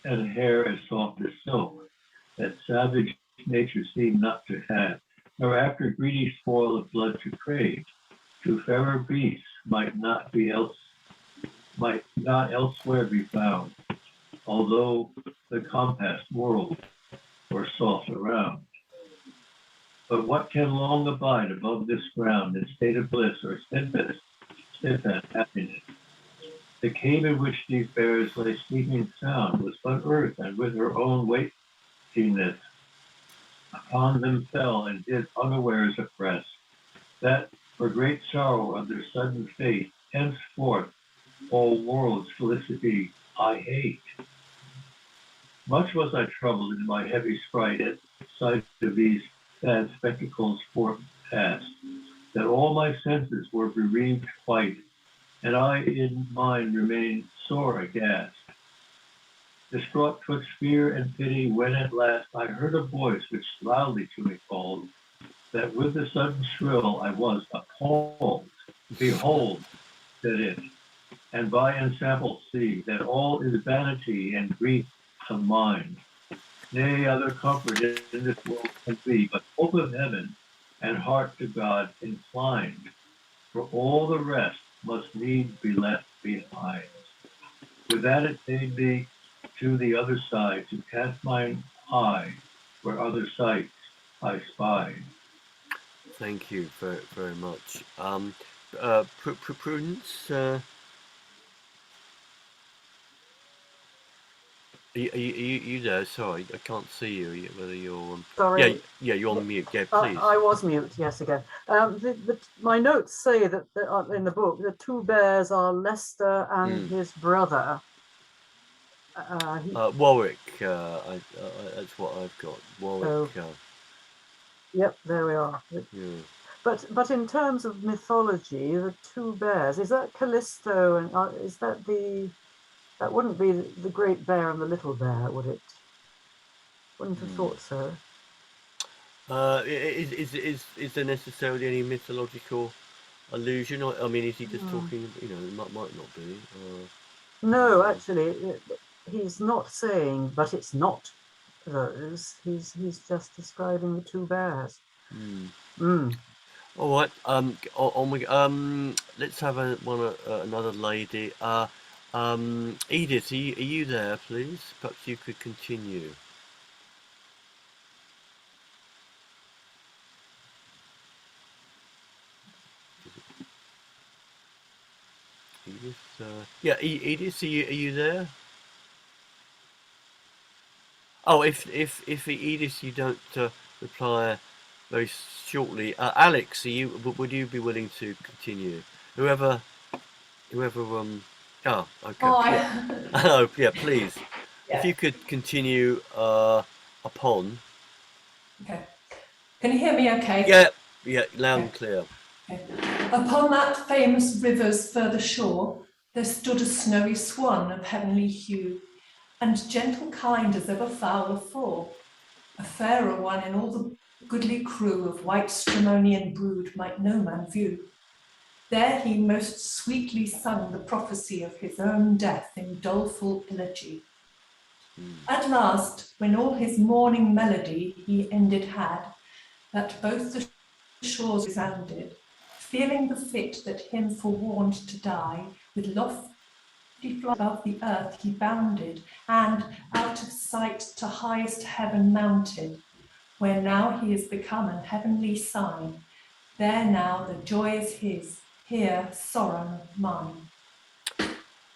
and hair as soft as silk, that savage nature seemed not to have, nor after greedy spoil of blood to crave. To fairer beasts might not elsewhere be found, although the compass world were soft around. But what can long abide above this ground in state of bliss or steadfast happiness? The cave in which these bears lay sleeping sound was but earth, and with her own weightiness upon them fell and did unawares oppress, that for great sorrow of their sudden fate, henceforth all world's felicity I hate. Much was I troubled in my heavy sprite at sight of these sad spectacles forth past, that all my senses were bereaved quite, and I in mine remained sore aghast. Distraught twixt fear and pity, when at last I heard a voice which loudly to me called, that with the sudden shrill I was appalled. Behold, said it, and by ensample see, that all is vanity and grief of mind. Nay, other comfort in this world can be, but hope of heaven and heart to God inclined, for all the rest must needs be left behind. With that it made me to the other side, to cast mine eye where other sights I spied. Thank you very, very much. Prudence, are you there? Sorry, I can't see you. Whether you're Sorry. Yeah, you're on mute. Yeah, please. I was mute. Yes, again. My notes say that in the book the two bears are Leicester and his brother. Warwick. That's what I've got. Warwick. Yep, there we are. Yeah. But in terms of mythology, the two bears, is that Callisto, and is that that wouldn't be the great bear and the little bear, would it? Wouldn't have thought so. Is there necessarily any mythological allusion? I mean, is he just talking? You know, it might not be. No, actually, he's not saying, but it's not those. He's just describing the two bears. All right. Let's have another lady. Edith, are you there, please? Perhaps you could continue. Edith, Edith, are you there? Oh, if Edith, you don't reply very shortly, Alex, would you be willing to continue? Whoever. Oh, okay. Oh, yeah, please. Yeah. If you could continue upon. Okay. Can you hear me okay? Yeah, loud and clear. Okay. Upon that famous river's further shore, there stood a snowy swan of heavenly hue, and gentle kind as ever fowl afore, a fairer one in all the goodly crew of white Stramonian brood might no man view. There he most sweetly sung the prophecy of his own death in doleful elegy. At last, when all his morning melody he ended had, that both the shores resounded, feeling the fit that him forewarned to die, with lofty flight above the earth he bounded, and out of sight to highest heaven mounted, where now he is become an heavenly sign. There now the joy is his, here sorrow mine.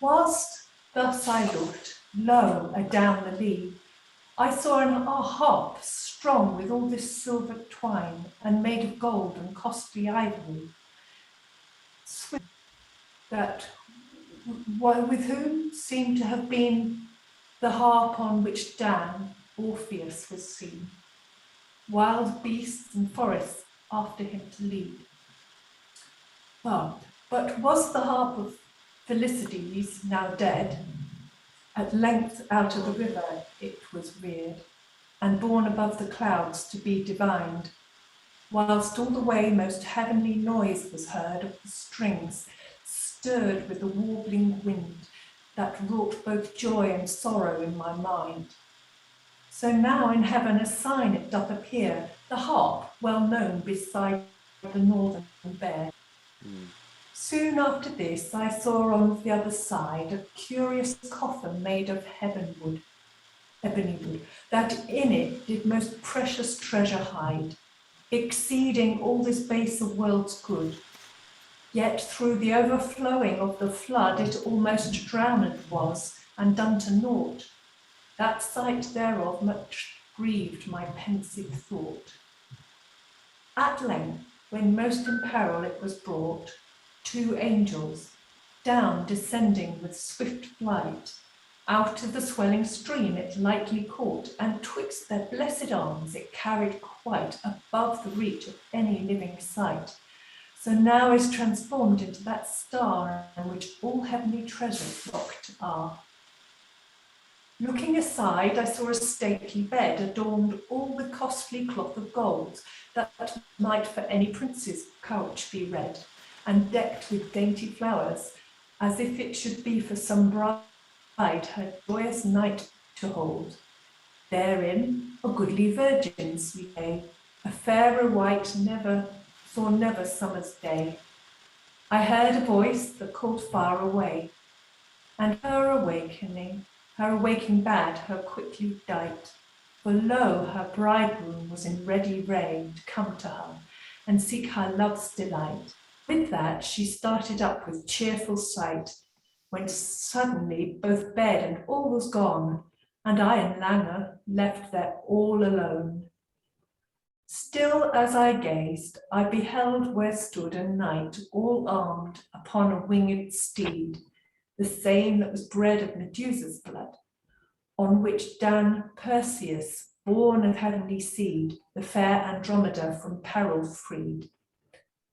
Whilst thus I looked, lo, adown the lea, I saw a harp strong with all this silver twine, and made of gold and costly ivory, that with whom seemed to have been the harp on which Dan, Orpheus, was seen, wild beasts and forests after him to lead. But was the harp of Felicities, now dead? At length out of the river it was reared, and borne above the clouds to be divined, whilst all the way most heavenly noise was heard of the strings, stirred with the warbling wind, that wrought both joy and sorrow in my mind. So now in heaven a sign it doth appear, the harp well known beside the northern bear. Soon after this I saw on the other side a curious coffer made of ebony wood, that in it did most precious treasure hide, exceeding all this base of world's good. Yet through the overflowing of the flood it almost drowned was, and done to naught. That sight thereof much grieved my pensive thought. At length, when most in peril it was brought, two angels, down descending with swift flight, out of the swelling stream it lightly caught, and twixt their blessed arms it carried quite above the reach of any living sight, so now is transformed into that star in which all heavenly treasures locked are. Looking aside, I saw a stately bed adorned all with costly cloth of gold, that might for any prince's couch be read, and decked with dainty flowers, as if it should be for some bride her joyous night to hold. Therein a goodly virgins we lay, a fairer wight never summer's day. I heard a voice that called far away, and her awaking bade her quickly dight. For lo, her bridegroom was in ready array to come to her, and seek her love's delight. With that she started up with cheerful sight, when suddenly both bed and all was gone, and I and Lange left there all alone. Still as I gazed, I beheld where stood a knight all armed upon a winged steed, the same that was bred of Medusa's blood, on which Dan Perseus, born of heavenly seed, the fair Andromeda from peril freed.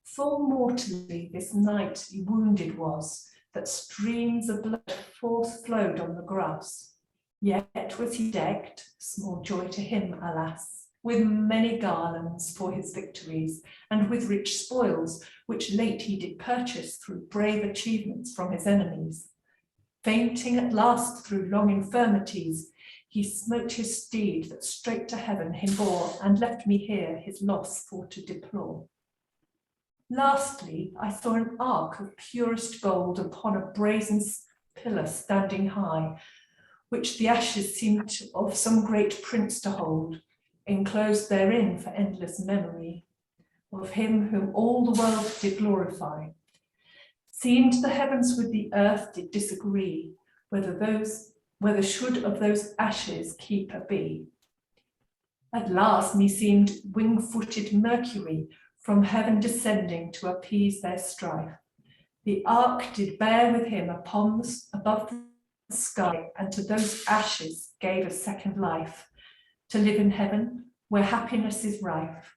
Full mortally this knight wounded was, that streams of blood forth flowed on the grass. Yet was he decked, small joy to him, alas, with many garlands for his victories, and with rich spoils, which late he did purchase through brave achievements from his enemies. Fainting at last through long infirmities, he smote his steed that straight to heaven him bore, and left me here his loss for to deplore. Lastly, I saw an ark of purest gold upon a brazen pillar standing high, which the ashes seemed of some great prince to hold, enclosed therein for endless memory of him whom all the world did glorify. Seemed the heavens with the earth did disagree, whether should of those ashes keeper be. At last meseemed wing-footed Mercury from heaven descending to appease their strife. The ark did bear with him above the sky, and to those ashes gave a second life, to live in heaven where happiness is rife,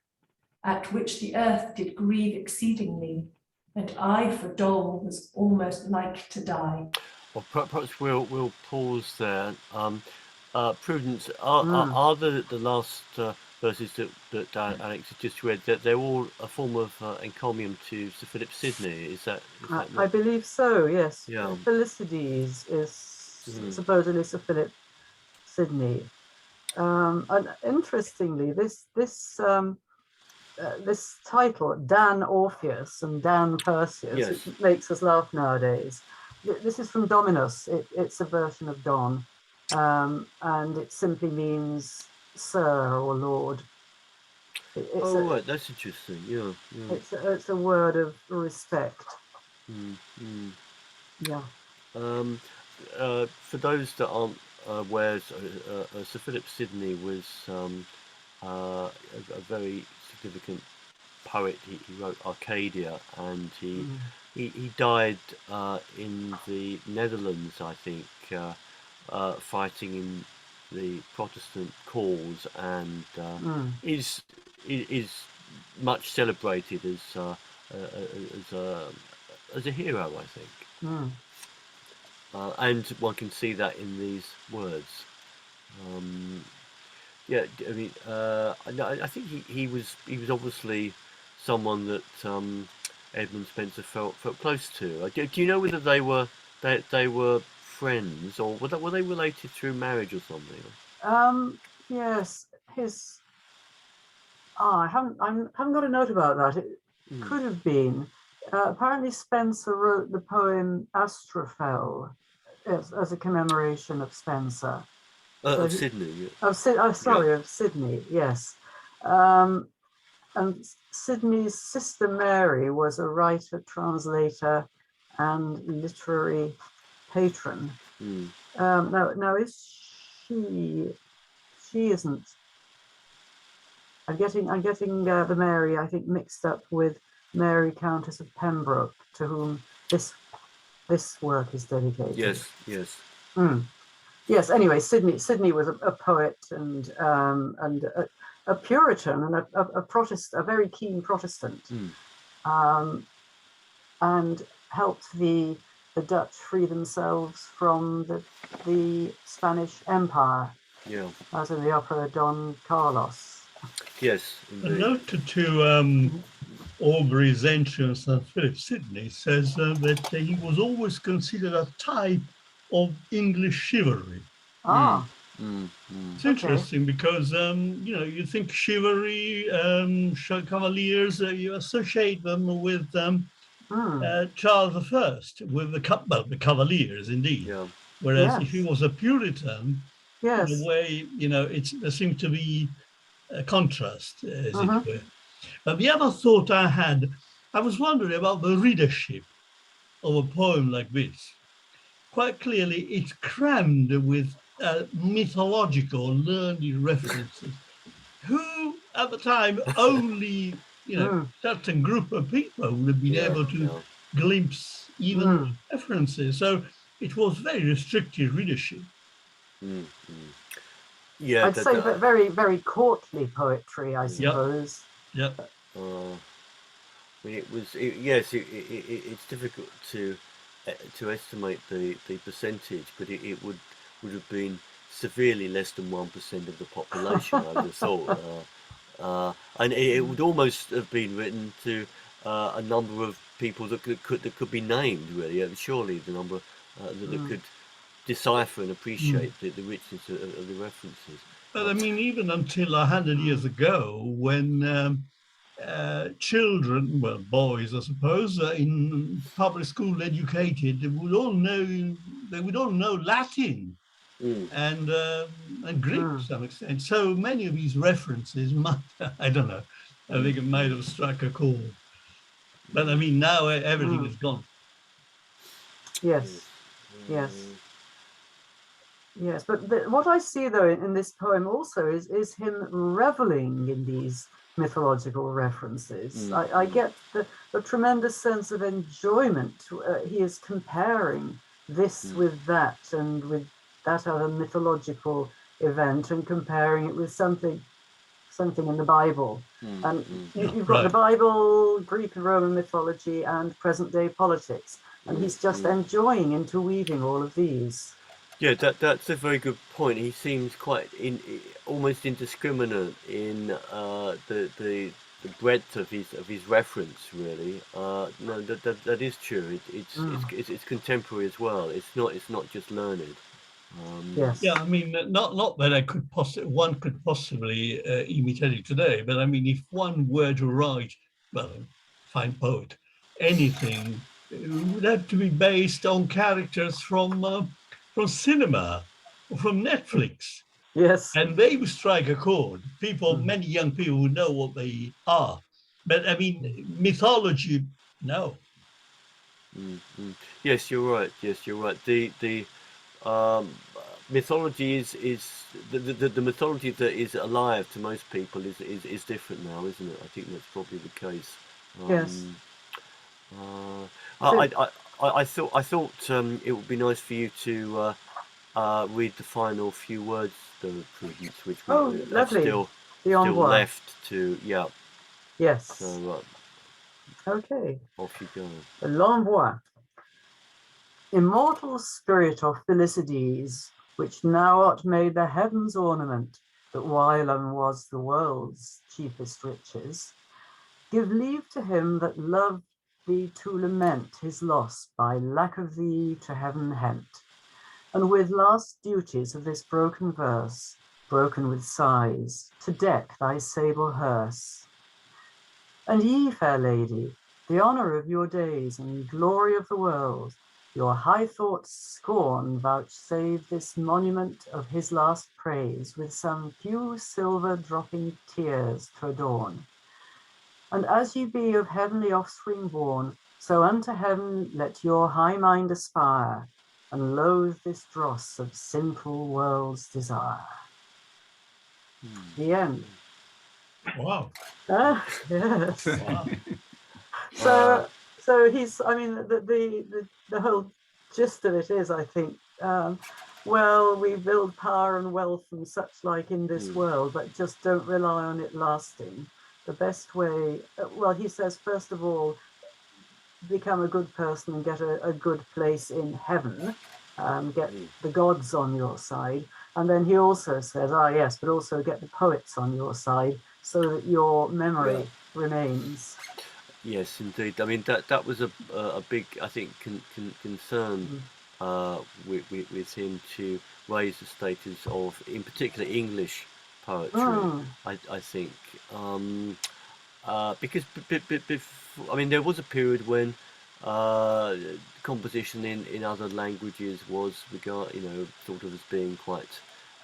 at which the earth did grieve exceedingly, and I for dole was almost like to die. Well, perhaps we'll pause there. Prudence, are the last verses that Alex has just read, that they're all a form of encomium to Sir Philip Sidney? Is that I believe so, yes. Yeah. Felicities is supposedly Sir Philip Sidney. And interestingly, this title, Dan Orpheus and Dan Perseus, yes, it makes us laugh nowadays. This is from Dominus. It's a version of Don, and it simply means sir or lord. Right, that's interesting. Yeah. It's a word of respect. Yeah. For those that aren't aware, Sir Philip Sidney was a very significant poet. He wrote Arcadia, and he died in the Netherlands, I think, fighting in the Protestant cause, and is much celebrated as a hero, I think. And one can see that in these words. Yeah, I mean, I think he was obviously someone that Edmund Spenser felt close to. Do you know whether they were friends, or were they related through marriage or something? Yes, I haven't got a note about that. It could have been. Apparently, Spenser wrote the poem Astrophel as a commemoration of Spenser. Of Sidney. Of Sidney, yes. And Sidney's sister Mary was a writer, translator, and literary patron. Now is she isn't. I'm getting the Mary, I think, mixed up with Mary, Countess of Pembroke, to whom this work is dedicated. Yes. Yes. Anyway, Sidney was a poet and a Puritan and a Protestant, a very keen Protestant. and helped the Dutch free themselves from the Spanish Empire. Yeah. As in the opera Don Carlos. Yes, A indeed. note to Aubrey's entrance on Philip Sidney says that he was always considered a type of English chivalry. Ah. It's interesting because, you know, you think chivalry, cavaliers, you associate them with Charles I, with the cavaliers indeed. Yeah. Whereas if he was a Puritan, yes, in a way, you know, there seems to be a contrast, as it were. But the other thought I had, I was wondering about the readership of a poem like this. Quite clearly, it's crammed with mythological, learned references. Who, at the time, only, you know, certain group of people would have been able to glimpse even references. So it was very restricted readership. Yeah, I'd say that very, very courtly poetry, I suppose. Yeah. It was, yes, it's difficult to estimate the percentage, but it would have been severely less than 1% of the population, I would have thought. And it would almost have been written to a number of people that could be named, really. Surely the number that could decipher and appreciate the richness of the references. But I mean, even until 100 years ago, when children, well, boys, I suppose, in public school educated, they would all know Latin and Greek to some extent. So many of these references might, I don't know, I think it might have struck a chord. But I mean, now everything is gone. Yes, yes. Yes, but what I see though in this poem also is him reveling in these mythological references. I get the tremendous sense of enjoyment. He is comparing this with that and with that other mythological event and comparing it with something in the Bible. And you've got the Bible, Greek and Roman mythology, and present day politics. And he's just enjoying interweaving all of these. Yeah, that's a very good point. He seems quite almost indiscriminate in the breadth of his reference. Really, no, that is true. It's contemporary as well. It's not just learned. Yes. Yeah, I mean, not that one could possibly imitate it today, but I mean, if one were to write, well, fine poet, anything, it would have to be based on characters from cinema or from Netflix. Yes. And they would strike a chord. Many young people would know what they are. But I mean, mythology, no. Yes, you're right. Yes, you're right. The mythology is the mythology that is alive to most people is different now, isn't it? I think that's probably the case. Yes. I thought it would be nice for you to read the final few words, though, Prudence, which we still left to, Yes. So, okay. Off you go. L'envoi. Immortal spirit of Felicities, which now art made the heaven's ornament, that whilom was the world's chiefest riches, give leave to him that loved thee to lament his loss by lack of thee to heaven hent, and with last duties of this broken verse, broken with sighs, to deck thy sable hearse. And ye, fair lady, the honour of your days and glory of the world, your high thoughts scorn vouchsafe this monument of his last praise with some few silver dropping tears to adorn. And as ye be of heavenly offspring born, so unto heaven let your high mind aspire, and loathe this dross of sinful world's desire. The end. Wow. Yes. Wow. So he's, I mean, the whole gist of it is, I think, well, we build power and wealth and such like in this world, but just don't rely on it lasting. the best way, well, he says, first of all, become a good person and get a good place in heaven, get the gods on your side. And then he also says, yes, but also get the poets on your side so that your memory remains. Yes, indeed. I mean, that was a big, I think, concern with him, to raise the status of, in particular, English poetry. I think, because I mean, there was a period when composition in other languages was thought of as being quite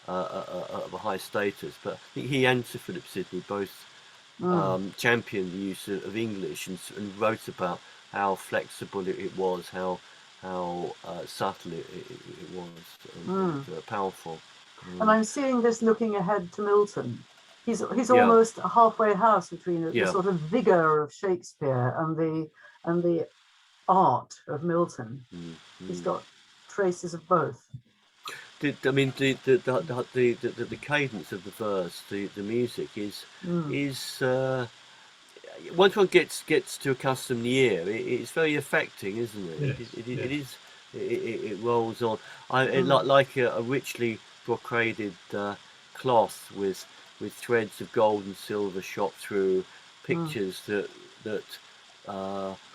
of a high status. But I think he and Sir Philip Sidney both championed the use of English, and wrote about how flexible it was, how subtle it was, and powerful. And I'm seeing this looking ahead to Milton. He's almost a halfway house between the sort of vigor of Shakespeare and the art of Milton. He's got traces of both. I mean, the cadence of the verse, the music is once one gets to accustom the ear, it's very affecting, isn't it? Yes, It rolls on. Like a richly brocaded cloth with threads of gold and silver shot through, pictures that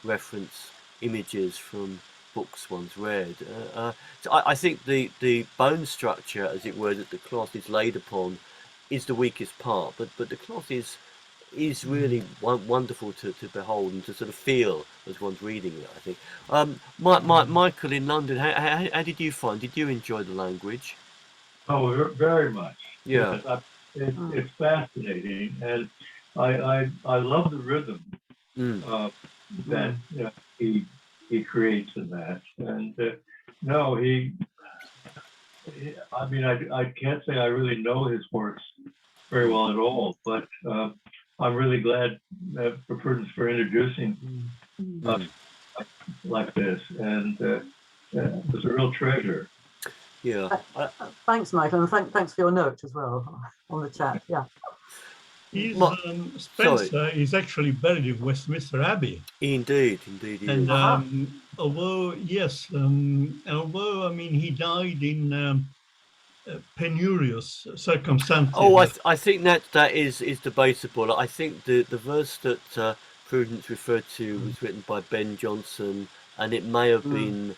reference images from books one's read. So I think the bone structure, as it were, that the cloth is laid upon is the weakest part, but the cloth is really wonderful to behold and to sort of feel as one's reading it, I think. Michael in London, how did you find? Did you enjoy the language? Oh, very much. Yeah. Yes, it's fascinating, and I love the rhythm that he creates in that. And no, I mean, I can't say I really know his works very well at all, but I'm really glad for Prudence for introducing us like this, and it was a real treasure. Yeah. Thanks, Michael, and thanks for your note as well on the chat. Yeah. Spenser is actually buried in Westminster Abbey. Indeed. And although I mean, he died in penurious circumstances. Oh, I think that is debatable. I think the verse that Prudence referred to was written by Ben Jonson, and it may have been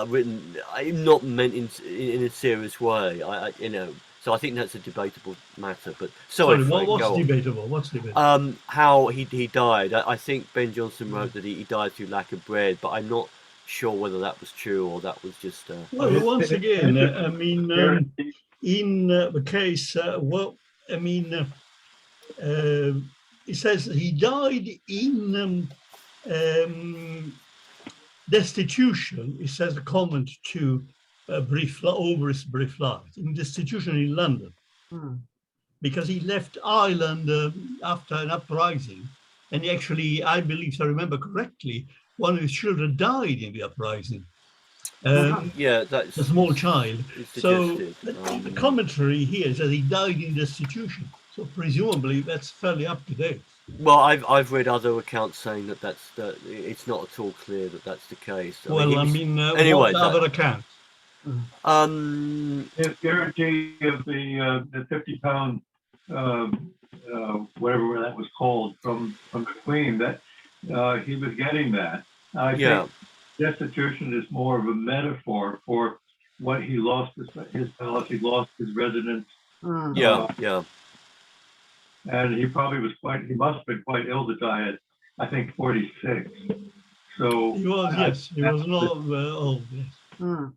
written not meant in a serious way. So I think that's a debatable matter. But sorry, what's debatable? How he died. I think Ben Jonson wrote that he died through lack of bread, but I'm not sure whether that was true or that was just. Well, once again, I mean, in the case, I mean, it says he died in destitution. It says a comment to over his brief life, in destitution in London, because he left Ireland after an uprising, and he actually, I believe, if I remember correctly, one of his children died in the uprising. That's a small child. So the commentary here says he died in destitution. So presumably that's fairly up to date. Well, I've read other accounts saying that it's not at all clear that that's the case. Anyway, what other accounts? His guarantee of the £50, whatever that was called, from the Queen, that he was getting that. I think destitution is more of a metaphor for what he lost his palace, he lost his residence. And he must have been quite ill to die at, I think, 46. So he was, he was not old, yes.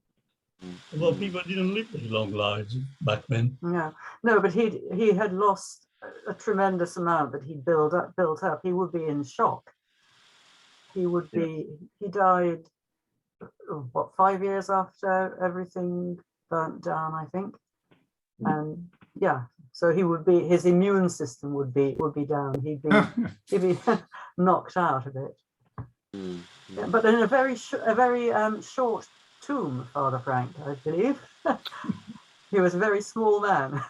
Well, people didn't live very long lives back then. No, but he had lost a tremendous amount that he'd built up. He would be in shock. He died, 5 years after everything burnt down, I think. And so his immune system would be down. He'd be knocked out a bit. But in a very short tomb, Father Frank, I believe. He was a very small man.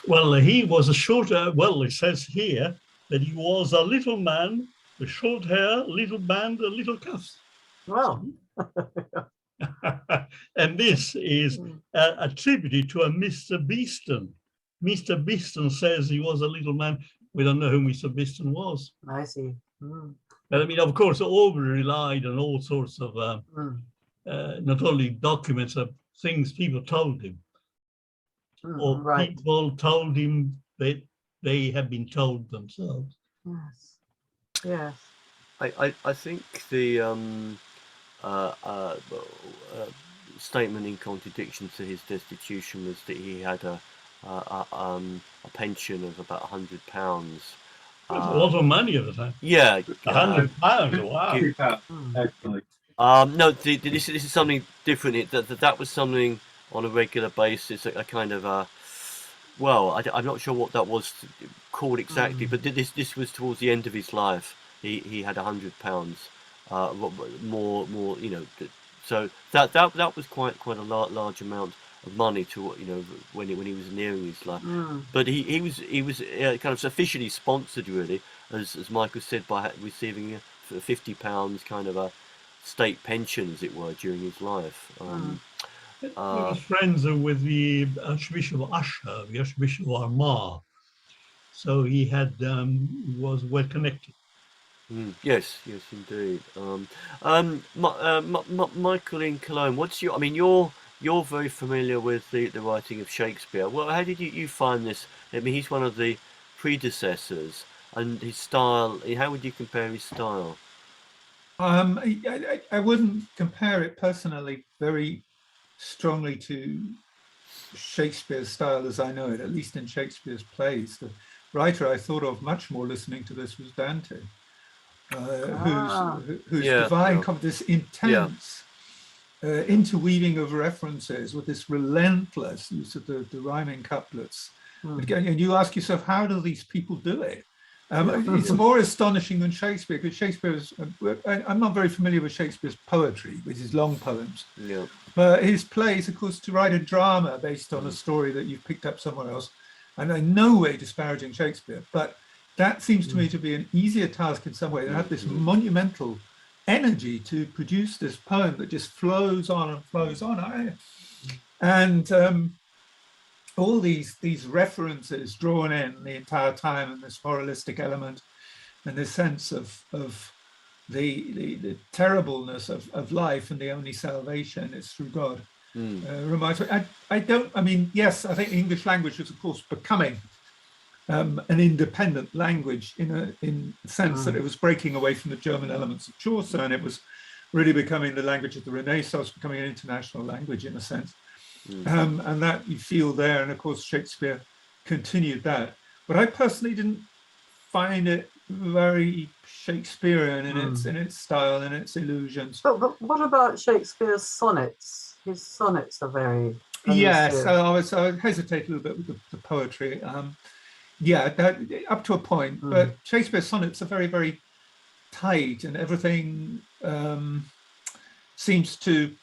Well, he was a shorter. Well, it says here that he was a little man with short hair, little band, and little cuffs. Well, and this is attributed to a Mr. Beeston. Mr. Beeston says he was a little man. We don't know who Mr. Beeston was. I see. Mm. But I mean, of course, Aubrey relied on all sorts of not only documents of things people told him, or right. people told him that they had been told themselves. Yes. Yes. I think the statement in contradiction to his destitution was that he had a pension of about £100. That's a lot of money at the time. Yeah, £100. Wow. Actually. No, this is something different. That was something on a regular basis, a kind of well, I'm not sure what that was called exactly, but this was towards the end of his life. He had £100, more, you know. So that was quite a large amount of money to, you know, when he was nearing his life. But he was kind of officially sponsored, really, as Michael said, by receiving £50 kind of a state pension, as it were, during his life. He was friends with the Archbishop of Usher, the Archbishop of Armagh, so he had was well connected. Yes, indeed. Michael in Cologne, what's your? I mean, you're very familiar with the writing of Shakespeare. Well, how did you find this? I mean, he's one of the predecessors, and his style. How would you compare his style? I wouldn't compare it personally very strongly to Shakespeare's style as I know it, at least in Shakespeare's plays. The writer I thought of much more listening to this was Dante, whose divine this intense interweaving of references with this relentless use of the rhyming couplets. And you ask yourself, how do these people do it? It's more astonishing than Shakespeare, because Shakespeare's, I'm not very familiar with Shakespeare's poetry, with his long poems. Yeah. But his plays, of course, to write a drama based on a story that you've picked up somewhere else, and in no way disparaging Shakespeare, but that seems to me to be an easier task in some way. They have this monumental energy to produce this poem that just flows on and flows on. And all these references drawn in the entire time, and this moralistic element, and this sense of the terribleness of life, and the only salvation is through God. Reminds me, I mean, yes, I think the English language was, of course, becoming an independent language in the sense that it was breaking away from the German elements of Chaucer, and it was really becoming the language of the Renaissance, becoming an international language in a sense. And that you feel there, and of course Shakespeare continued that. But I personally didn't find it very Shakespearean in its style and its illusions. But what about Shakespeare's sonnets? His sonnets are very yes. I would hesitate a little bit with the poetry. Up to a point, but Shakespeare's sonnets are very, very tight, and everything seems to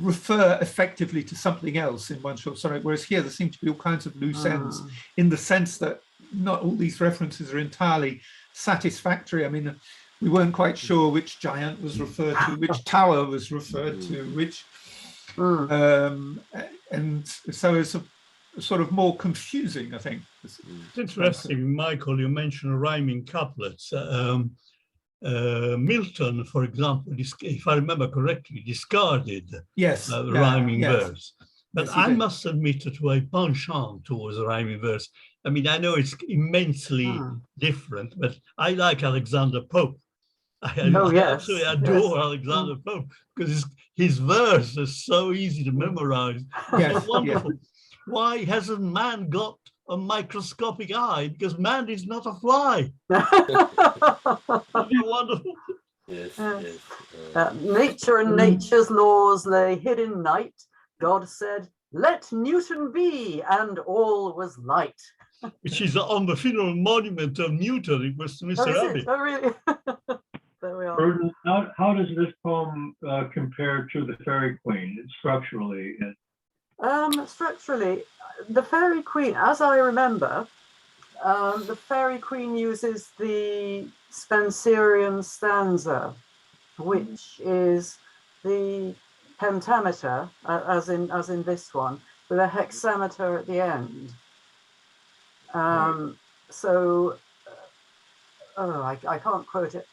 refer effectively to something else in one short sonnet, whereas here there seem to be all kinds of loose ends, in the sense that not all these references are entirely satisfactory. I mean, we weren't quite sure which giant was referred to, which tower was referred to, which and so it's a sort of more confusing, I think. It's interesting, Michael, you mentioned rhyming couplets. Milton, for example, if I remember correctly, discarded rhyming verse. But I must admit to a penchant towards rhyming verse. I mean, I know it's immensely different, but I like Alexander Pope. I absolutely adore Alexander Pope, because his verse is so easy to memorize. It's wonderful. Why hasn't man got a microscopic eye? Because man is not a fly. That'd be wonderful. Yes. Nature and nature's laws lay hid in night. God said, "Let Newton be," and all was light. Which is on the funeral monument of Newton in Westminster Abbey. Oh, really? There we are. Prudence, how does this poem compare to the Fairy Queen structurally? Structurally, the Fairy Queen, as I remember, the Fairy Queen uses the Spenserian stanza, which is the pentameter, as in this one, with a hexameter at the end. So, I can't quote it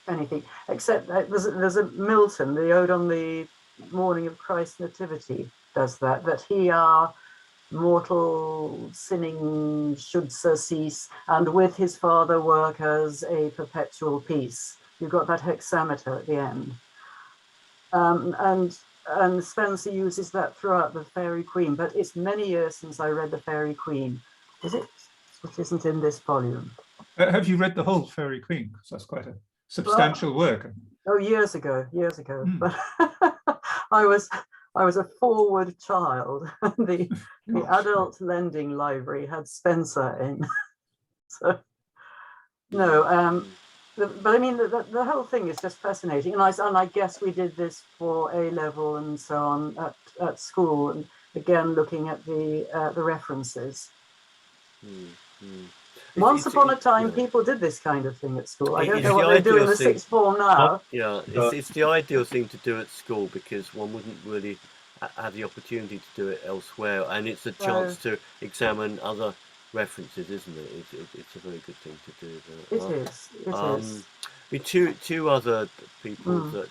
anything except there's a Milton, the Ode on the Morning of Christ's Nativity, does that he are mortal sinning should surcease, and with his Father work as a perpetual peace. You've got that hexameter at the end. And Spenser uses that throughout the Fairy Queen, but it's many years since I read the Fairy Queen. Is it? Which isn't in this volume. Have you read the whole Fairy Queen? Because that's quite a substantial work. Oh, years ago. But I was a forward child. The adult lending library had Spenser in. So no, but I mean the whole thing is just fascinating, and I guess we did this for A level and so on at school, and again looking at the references. Once upon a time, people did this kind of thing at school. I don't know what they do in the sixth form now. Yeah, it's the ideal thing to do at school, because one wouldn't really have the opportunity to do it elsewhere, and it's a chance to examine other references, isn't it? It's a very good thing to do. It is. It is. Two other people that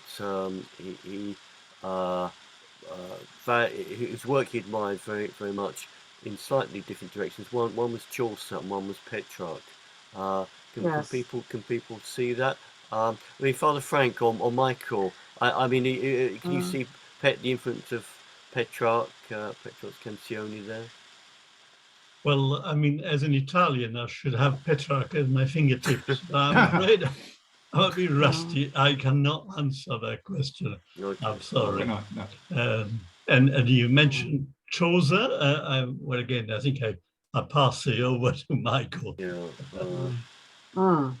whose work he admired very, very much in slightly different directions. One was Chaucer and one was Petrarch. Can people see that? I mean, Father Frank or Michael. I mean, can you see the influence of Petrarch's Canzoni there? Well, I mean, as an Italian, I should have Petrarch at my fingertips. I'm afraid I'll be rusty. I cannot answer that question. Okay. I'm sorry. No. And you mentioned Chaucer. Well, again, I think I pass it over to Michael. Yeah.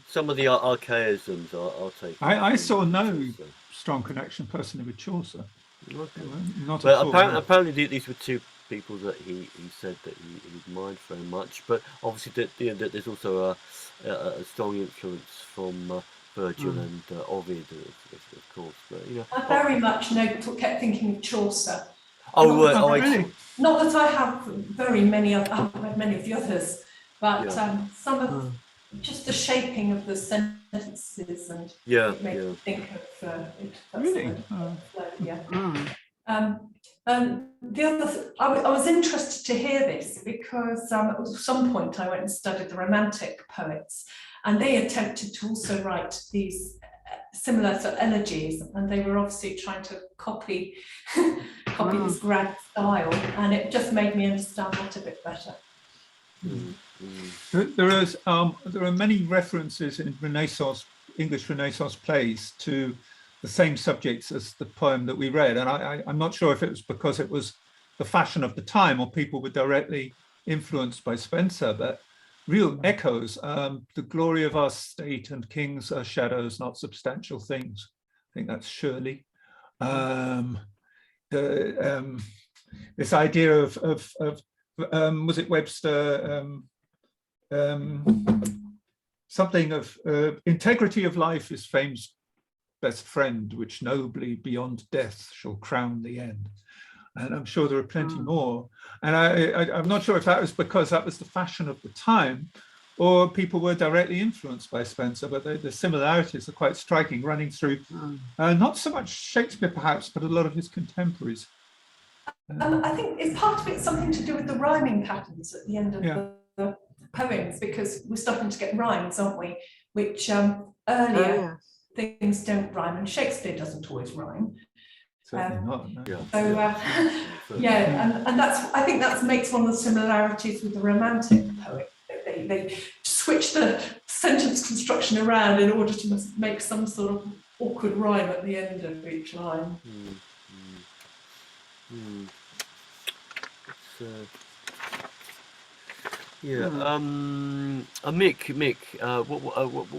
Some of the archaisms I'll take. I saw no strong connection personally with Chaucer. Okay. Not but at all. Apparently these were two people that he said that he admired very much. But obviously that there's also a strong influence from Virgil and Ovid, of course. But, you know, I very much kept thinking of Chaucer. Really? Not that I have very many I haven't read many of the others, but some of just the shaping of the sentences and it made me think of it. Really? And the other, I was interested to hear this because at some point I went and studied the Romantic poets, and they attempted to also write these similar sort of elegies, and they were obviously trying to copy this grand style, and it just made me understand that a bit better. There are many references in English Renaissance plays to the same subjects as the poem that we read, and I'm not sure if it was because it was the fashion of the time or people were directly influenced by Spenser, but real echoes. The glory of our state and kings are shadows, not substantial things. I think that's Shirley. This idea of was it Webster? Something of integrity of life is fame's best friend, which nobly beyond death shall crown the end. And I'm sure there are plenty more. And I'm not sure if that was because that was the fashion of the time, or people were directly influenced by Spenser, but the similarities are quite striking, running through not so much Shakespeare perhaps, but a lot of his contemporaries. I think part of it's something to do with the rhyming patterns at the end of the poems, because we're starting to get rhymes, aren't we? Which earlier things don't rhyme, and Shakespeare doesn't always rhyme. Certainly not. No. And I think that makes one of the similarities with the Romantic poet. They switch the sentence construction around in order to make some sort of awkward rhyme at the end of each line. Mick,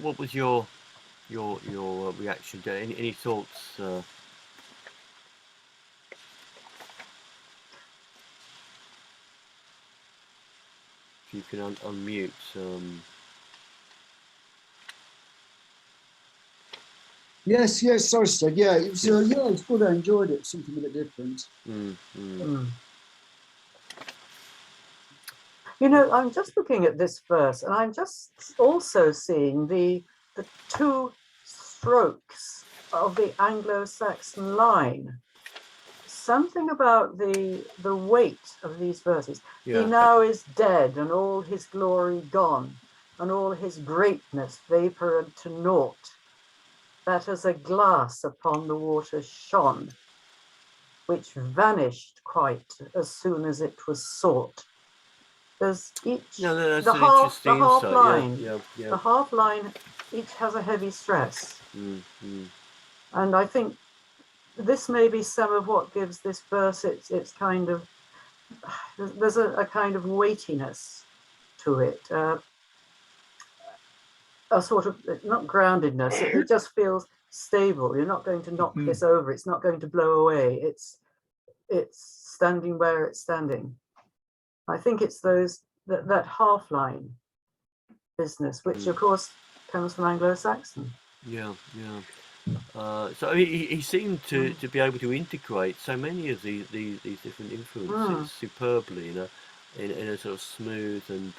what was your reaction to it? Any thoughts? if you can unmute. Yes, sorry, Stig. Yeah, it was, it's good. I enjoyed it. Something a bit different. You know, I'm just looking at this verse, and I'm just also seeing the two strokes of the Anglo-Saxon line. Something about the weight of these verses. Yeah. He now is dead, and all his glory gone, and all his greatness vapored to naught, that as a glass upon the water shone, which vanished quite as soon as it was sought. There's each the half line. The half line each has a heavy stress, and I think this may be some of what gives this verse its kind of, there's a kind of weightiness to it, a sort of, not groundedness. It just feels stable. You're not going to knock this over. It's not going to blow away. It's standing where it's standing. I think it's that half line business, which of course comes from Anglo-Saxon. So he seemed to be able to integrate so many of these different influences superbly in a sort of smooth and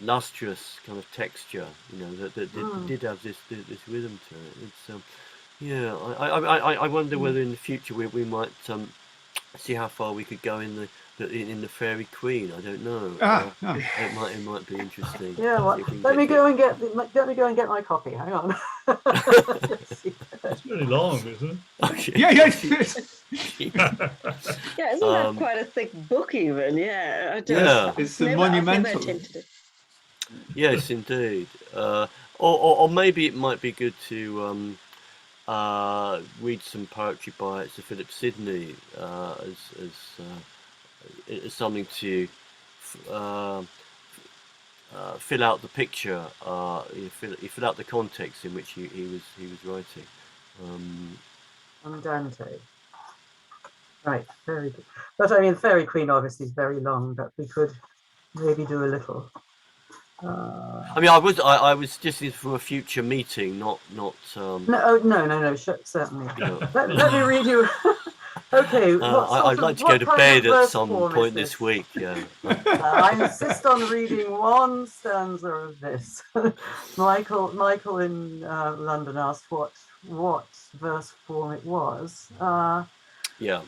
lustrous kind of texture, that did have this rhythm to it. It's I wonder whether in the future we might see how far we could go in the Fairy Queen. I don't know. It might be interesting. Yeah, well, let me go and get my copy. Hang on. It's really long, isn't it? Okay. Yeah, isn't that quite a thick book even? Yeah, it's monumental. I've never attempted it. Yes, indeed. Or maybe it might be good to read some poetry by Sir Philip Sidney as something to fill out the picture, fill out the context in which he was writing. On Dante. Right, very good. But I mean, Fairy Queen obviously is very long, but we could maybe do a little. I mean, I was just for a future meeting, not. No, certainly. Let me read you. Okay. I'd like to go to bed at some point this week. Yeah. I insist on reading one stanza of this. Michael in London asked what verse form it was. Yeah.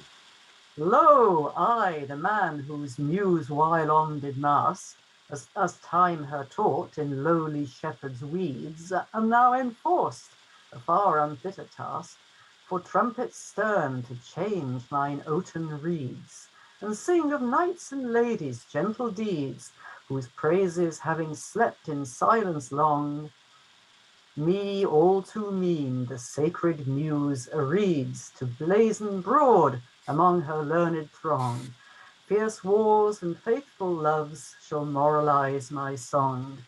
Lo, I, the man whose muse while on did mask, as time her taught in lowly shepherd's weeds, am now enforced, a far unfitter task, for trumpets stern to change mine oaten reeds, and sing of knights and ladies' gentle deeds, whose praises having slept in silence long, me all too mean the sacred muse reads to blazon broad among her learned throng. Fierce wars and faithful loves shall moralize my song.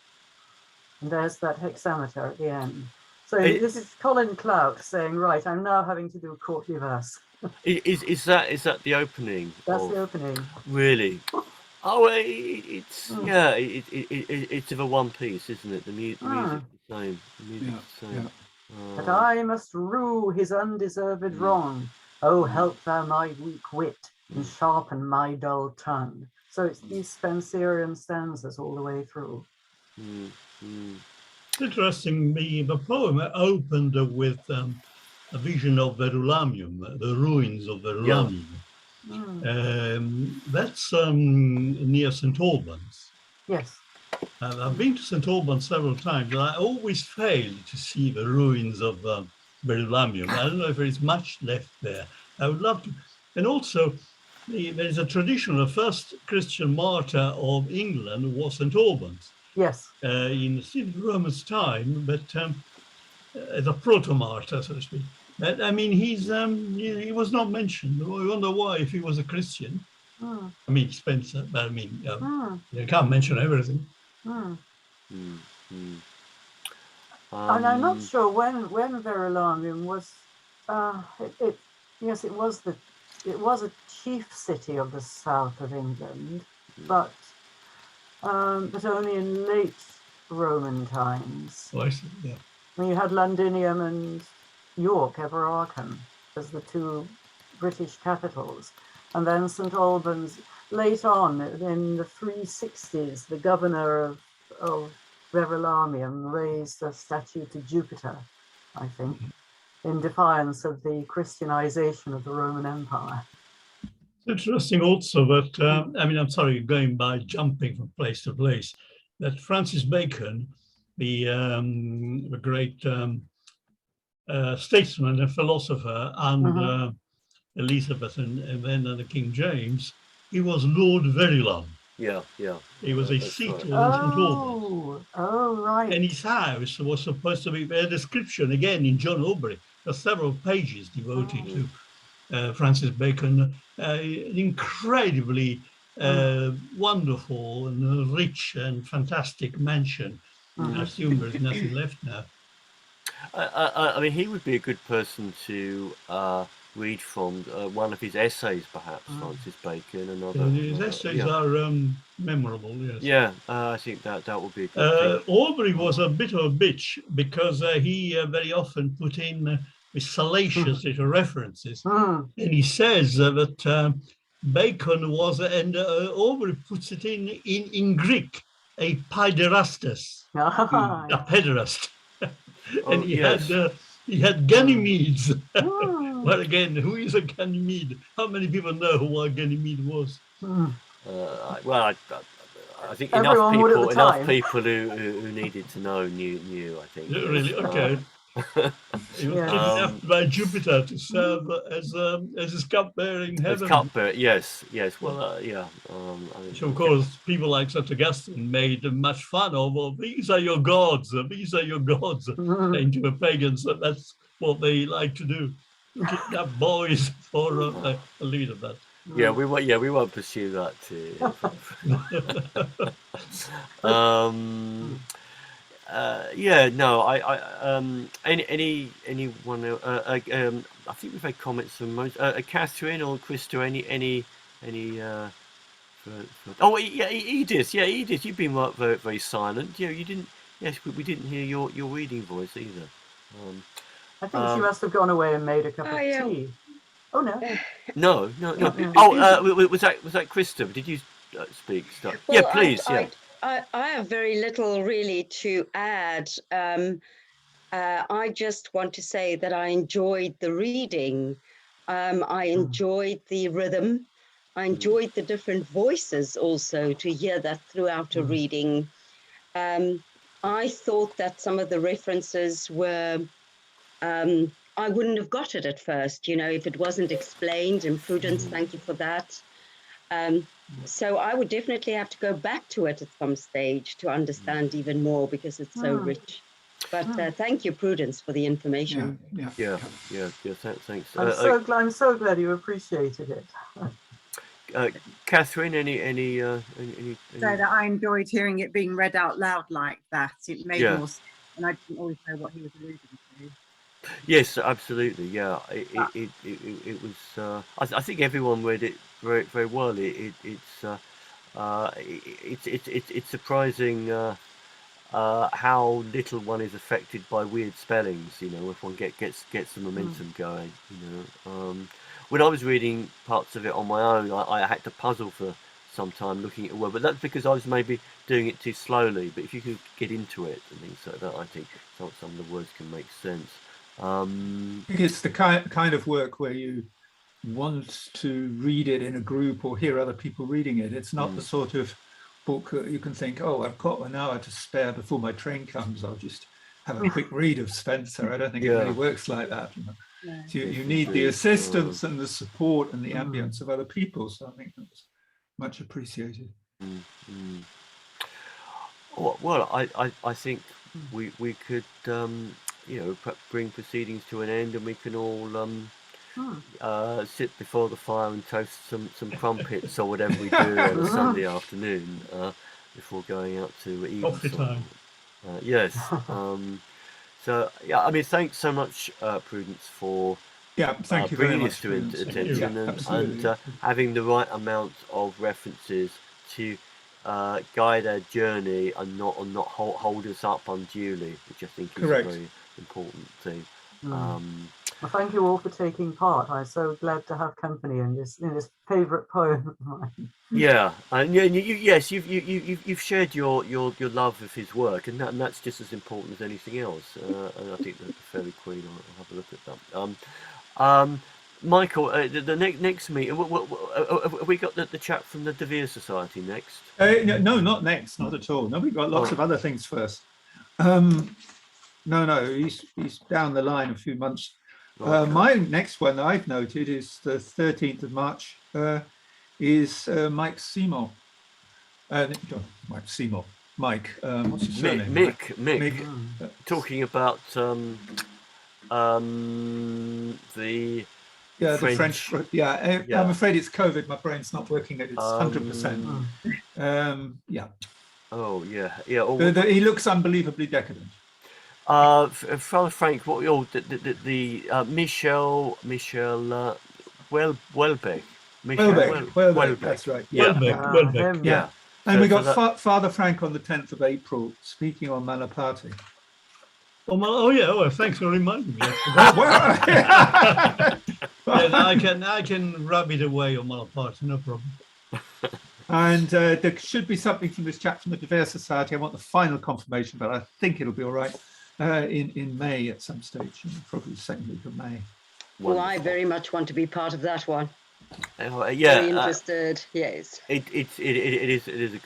And there's that hexameter at the end. So this is Colin Clout saying, right, I'm now having to do a courtly verse. Is that the opening? That's the opening. Really? Oh, it's it's of a one piece, isn't it? The music's the same. The music's the same. But I must rue his undeserved wrong. Oh, help thou my weak wit and sharpen my dull tongue. So it's these Spenserian stanzas all the way through. Interesting, the poem opened with a vision of Verulamium, the ruins of Verulamium. That's near St. Albans. Yes. I've been to St. Albans several times, and I always fail to see the ruins of Verulamium. I don't know if there is much left there. I would love to. And also, there is a tradition. The first Christian martyr of England was St. Albans. Yes. In still Roman's time, but as a proto-martyr, so to speak. But, I mean, he was not mentioned. I wonder why, if he was a Christian. I mean, Spenser, but I mean, you can't mention everything. And I'm not sure when Verulamium was. Yes, it was a chief city of the south of England, but but only in late Roman times. Oh, I see, yeah. When you had Londinium and York, Everarkham, as the two British capitals. And then St. Albans, late on, in the 360s, the governor of Verulamium raised a statue to Jupiter, I think, in defiance of the Christianization of the Roman Empire. It's interesting also that, I mean, I'm sorry, going by jumping from place to place, that Francis Bacon, the great statesman and philosopher, and Elizabethan, and then under King James, he was Lord Verulam. Yeah. He was a seat of St. Albans. Oh, right. And his house was supposed to be a description, again, in John Aubrey. There's several pages devoted to Francis Bacon, incredibly wonderful and rich and fantastic mansion. I assume there's nothing left now. I mean, he would be a good person to read from one of his essays, perhaps, Francis Bacon. Another. His essays are memorable, yes. Yeah, I think that would be a good thing. Aubrey was a bit of a bitch because he very often put in salacious little references. And he says that Bacon was, and Aubrey puts it in Greek, a paiderastes, a pederast. And he had Ganymedes. Well, again, who is a Ganymede? How many people know who a Ganymede was? Well, I think Everyone enough people who needed to know knew. I think. Really? Okay. He was kidnapped by Jupiter to serve as his cupbearer in heaven. As cupbearer, yes. Well, yeah. So of course, people like St. Augustine made much fun of. Well, these are your gods. These are your gods. Saying to the pagans that that's what they like to do. Kidnap boys for a lead of that. Yeah, we won't pursue that too. Anyone else? I think we've had comments from most. Catherine or Christo. Any. Edith. Yeah, Edith. You've been very, very silent. Yeah, you didn't. Yes, we didn't hear your reading voice either. I think she must have gone away and made a cup of tea. Oh no. No. Oh, was that Christo? Did you speak? Well, yeah, please. I have very little really to add. I just want to say that I enjoyed the reading. I enjoyed the rhythm. I enjoyed the different voices also, to hear that throughout a reading. I thought that some of the references were, I wouldn't have got it at first, if it wasn't explained. And Prudence, thank you for that. So I would definitely have to go back to it at some stage to understand even more, because it's so rich. But thank you, Prudence, for the information. Yeah. Thanks. I'm so glad you appreciated it. Catherine, any So that I enjoyed hearing it being read out loud like that. It made more sense, and I didn't always know what he was alluding to. Yes, absolutely. Yeah, it was. I think everyone read it very, very well. It's surprising how little one is affected by weird spellings. If one gets the momentum going. When I was reading parts of it on my own, I had to puzzle for some time looking at a word, but that's because I was maybe doing it too slowly. But if you could get into it and things like that, I think some of the words can make sense. I think it's the kind of work where you want to read it in a group or hear other people reading it. It's not the sort of book that you can think, oh, I've got an hour to spare before my train comes. I'll just have a quick read of Spenser. I don't think it really works like that. So you need the assistance and the support and the ambience of other people. So I think that's much appreciated. Well, I think we could bring proceedings to an end, and we can all sit before the fire and toast some crumpets or whatever we do on a Sunday afternoon before going out to eat. Coffee time. Yes. So yeah, I mean, thanks so much, Prudence, for thank you bringing very this much to attention and having the right amount of references to guide our journey and not hold us up unduly, which I think is Correct. a very important thing. Well, thank you all for taking part. I'm so glad to have company in this favourite poem of mine. Yeah, and yes, you've shared your love of his work, and that's just as important as anything else. And I think that the Fairy Queen, I'll have a look at that. Michael, the next meeting, have we got the chap from the De Vere Society next? No, not next, not at all. No, we've got lots of other things first. No, he's down the line a few months. Okay. My next one that I've noted is the 13th of March, is Mike Seymour. Mike Seymour. Mike, what's his surname? Mick. Talking about the French. I'm afraid it's COVID. My brain's not working at its 100%. Yeah. Oh yeah. He looks unbelievably decadent. Father Frank, what the Michel Welbeck. Welbeck, that's right. Welbeck. Yeah. And we got Father Frank on the 10th of April speaking on Malaparte. Oh yeah. Well, thanks for reminding me. I can rub it away on Malaparte, no problem. And there should be something from this chap from the De Vere Society. I want the final confirmation, but I think it'll be all right in May at some stage, probably the second week of May. Well, I very much want to be part of that one. Yeah, very interested. Yes, it is a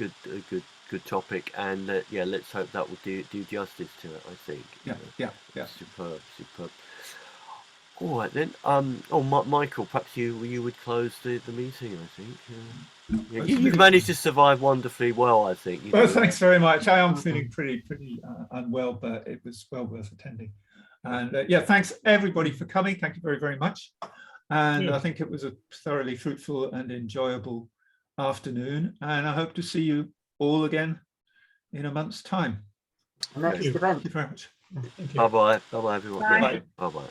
good topic, and let's hope that will do justice to it. I think. Yeah. Superb. All right then. Michael, perhaps you would close the meeting. I think. You've managed to survive wonderfully well. I think. Well, thanks very much. I am feeling pretty unwell, but it was well worth attending. And thanks everybody for coming. Thank you very, very much. And I think it was a thoroughly fruitful and enjoyable afternoon. And I hope to see you all again in a month's time. Next event. Thank you very much. Bye bye everyone. Bye. Bye bye.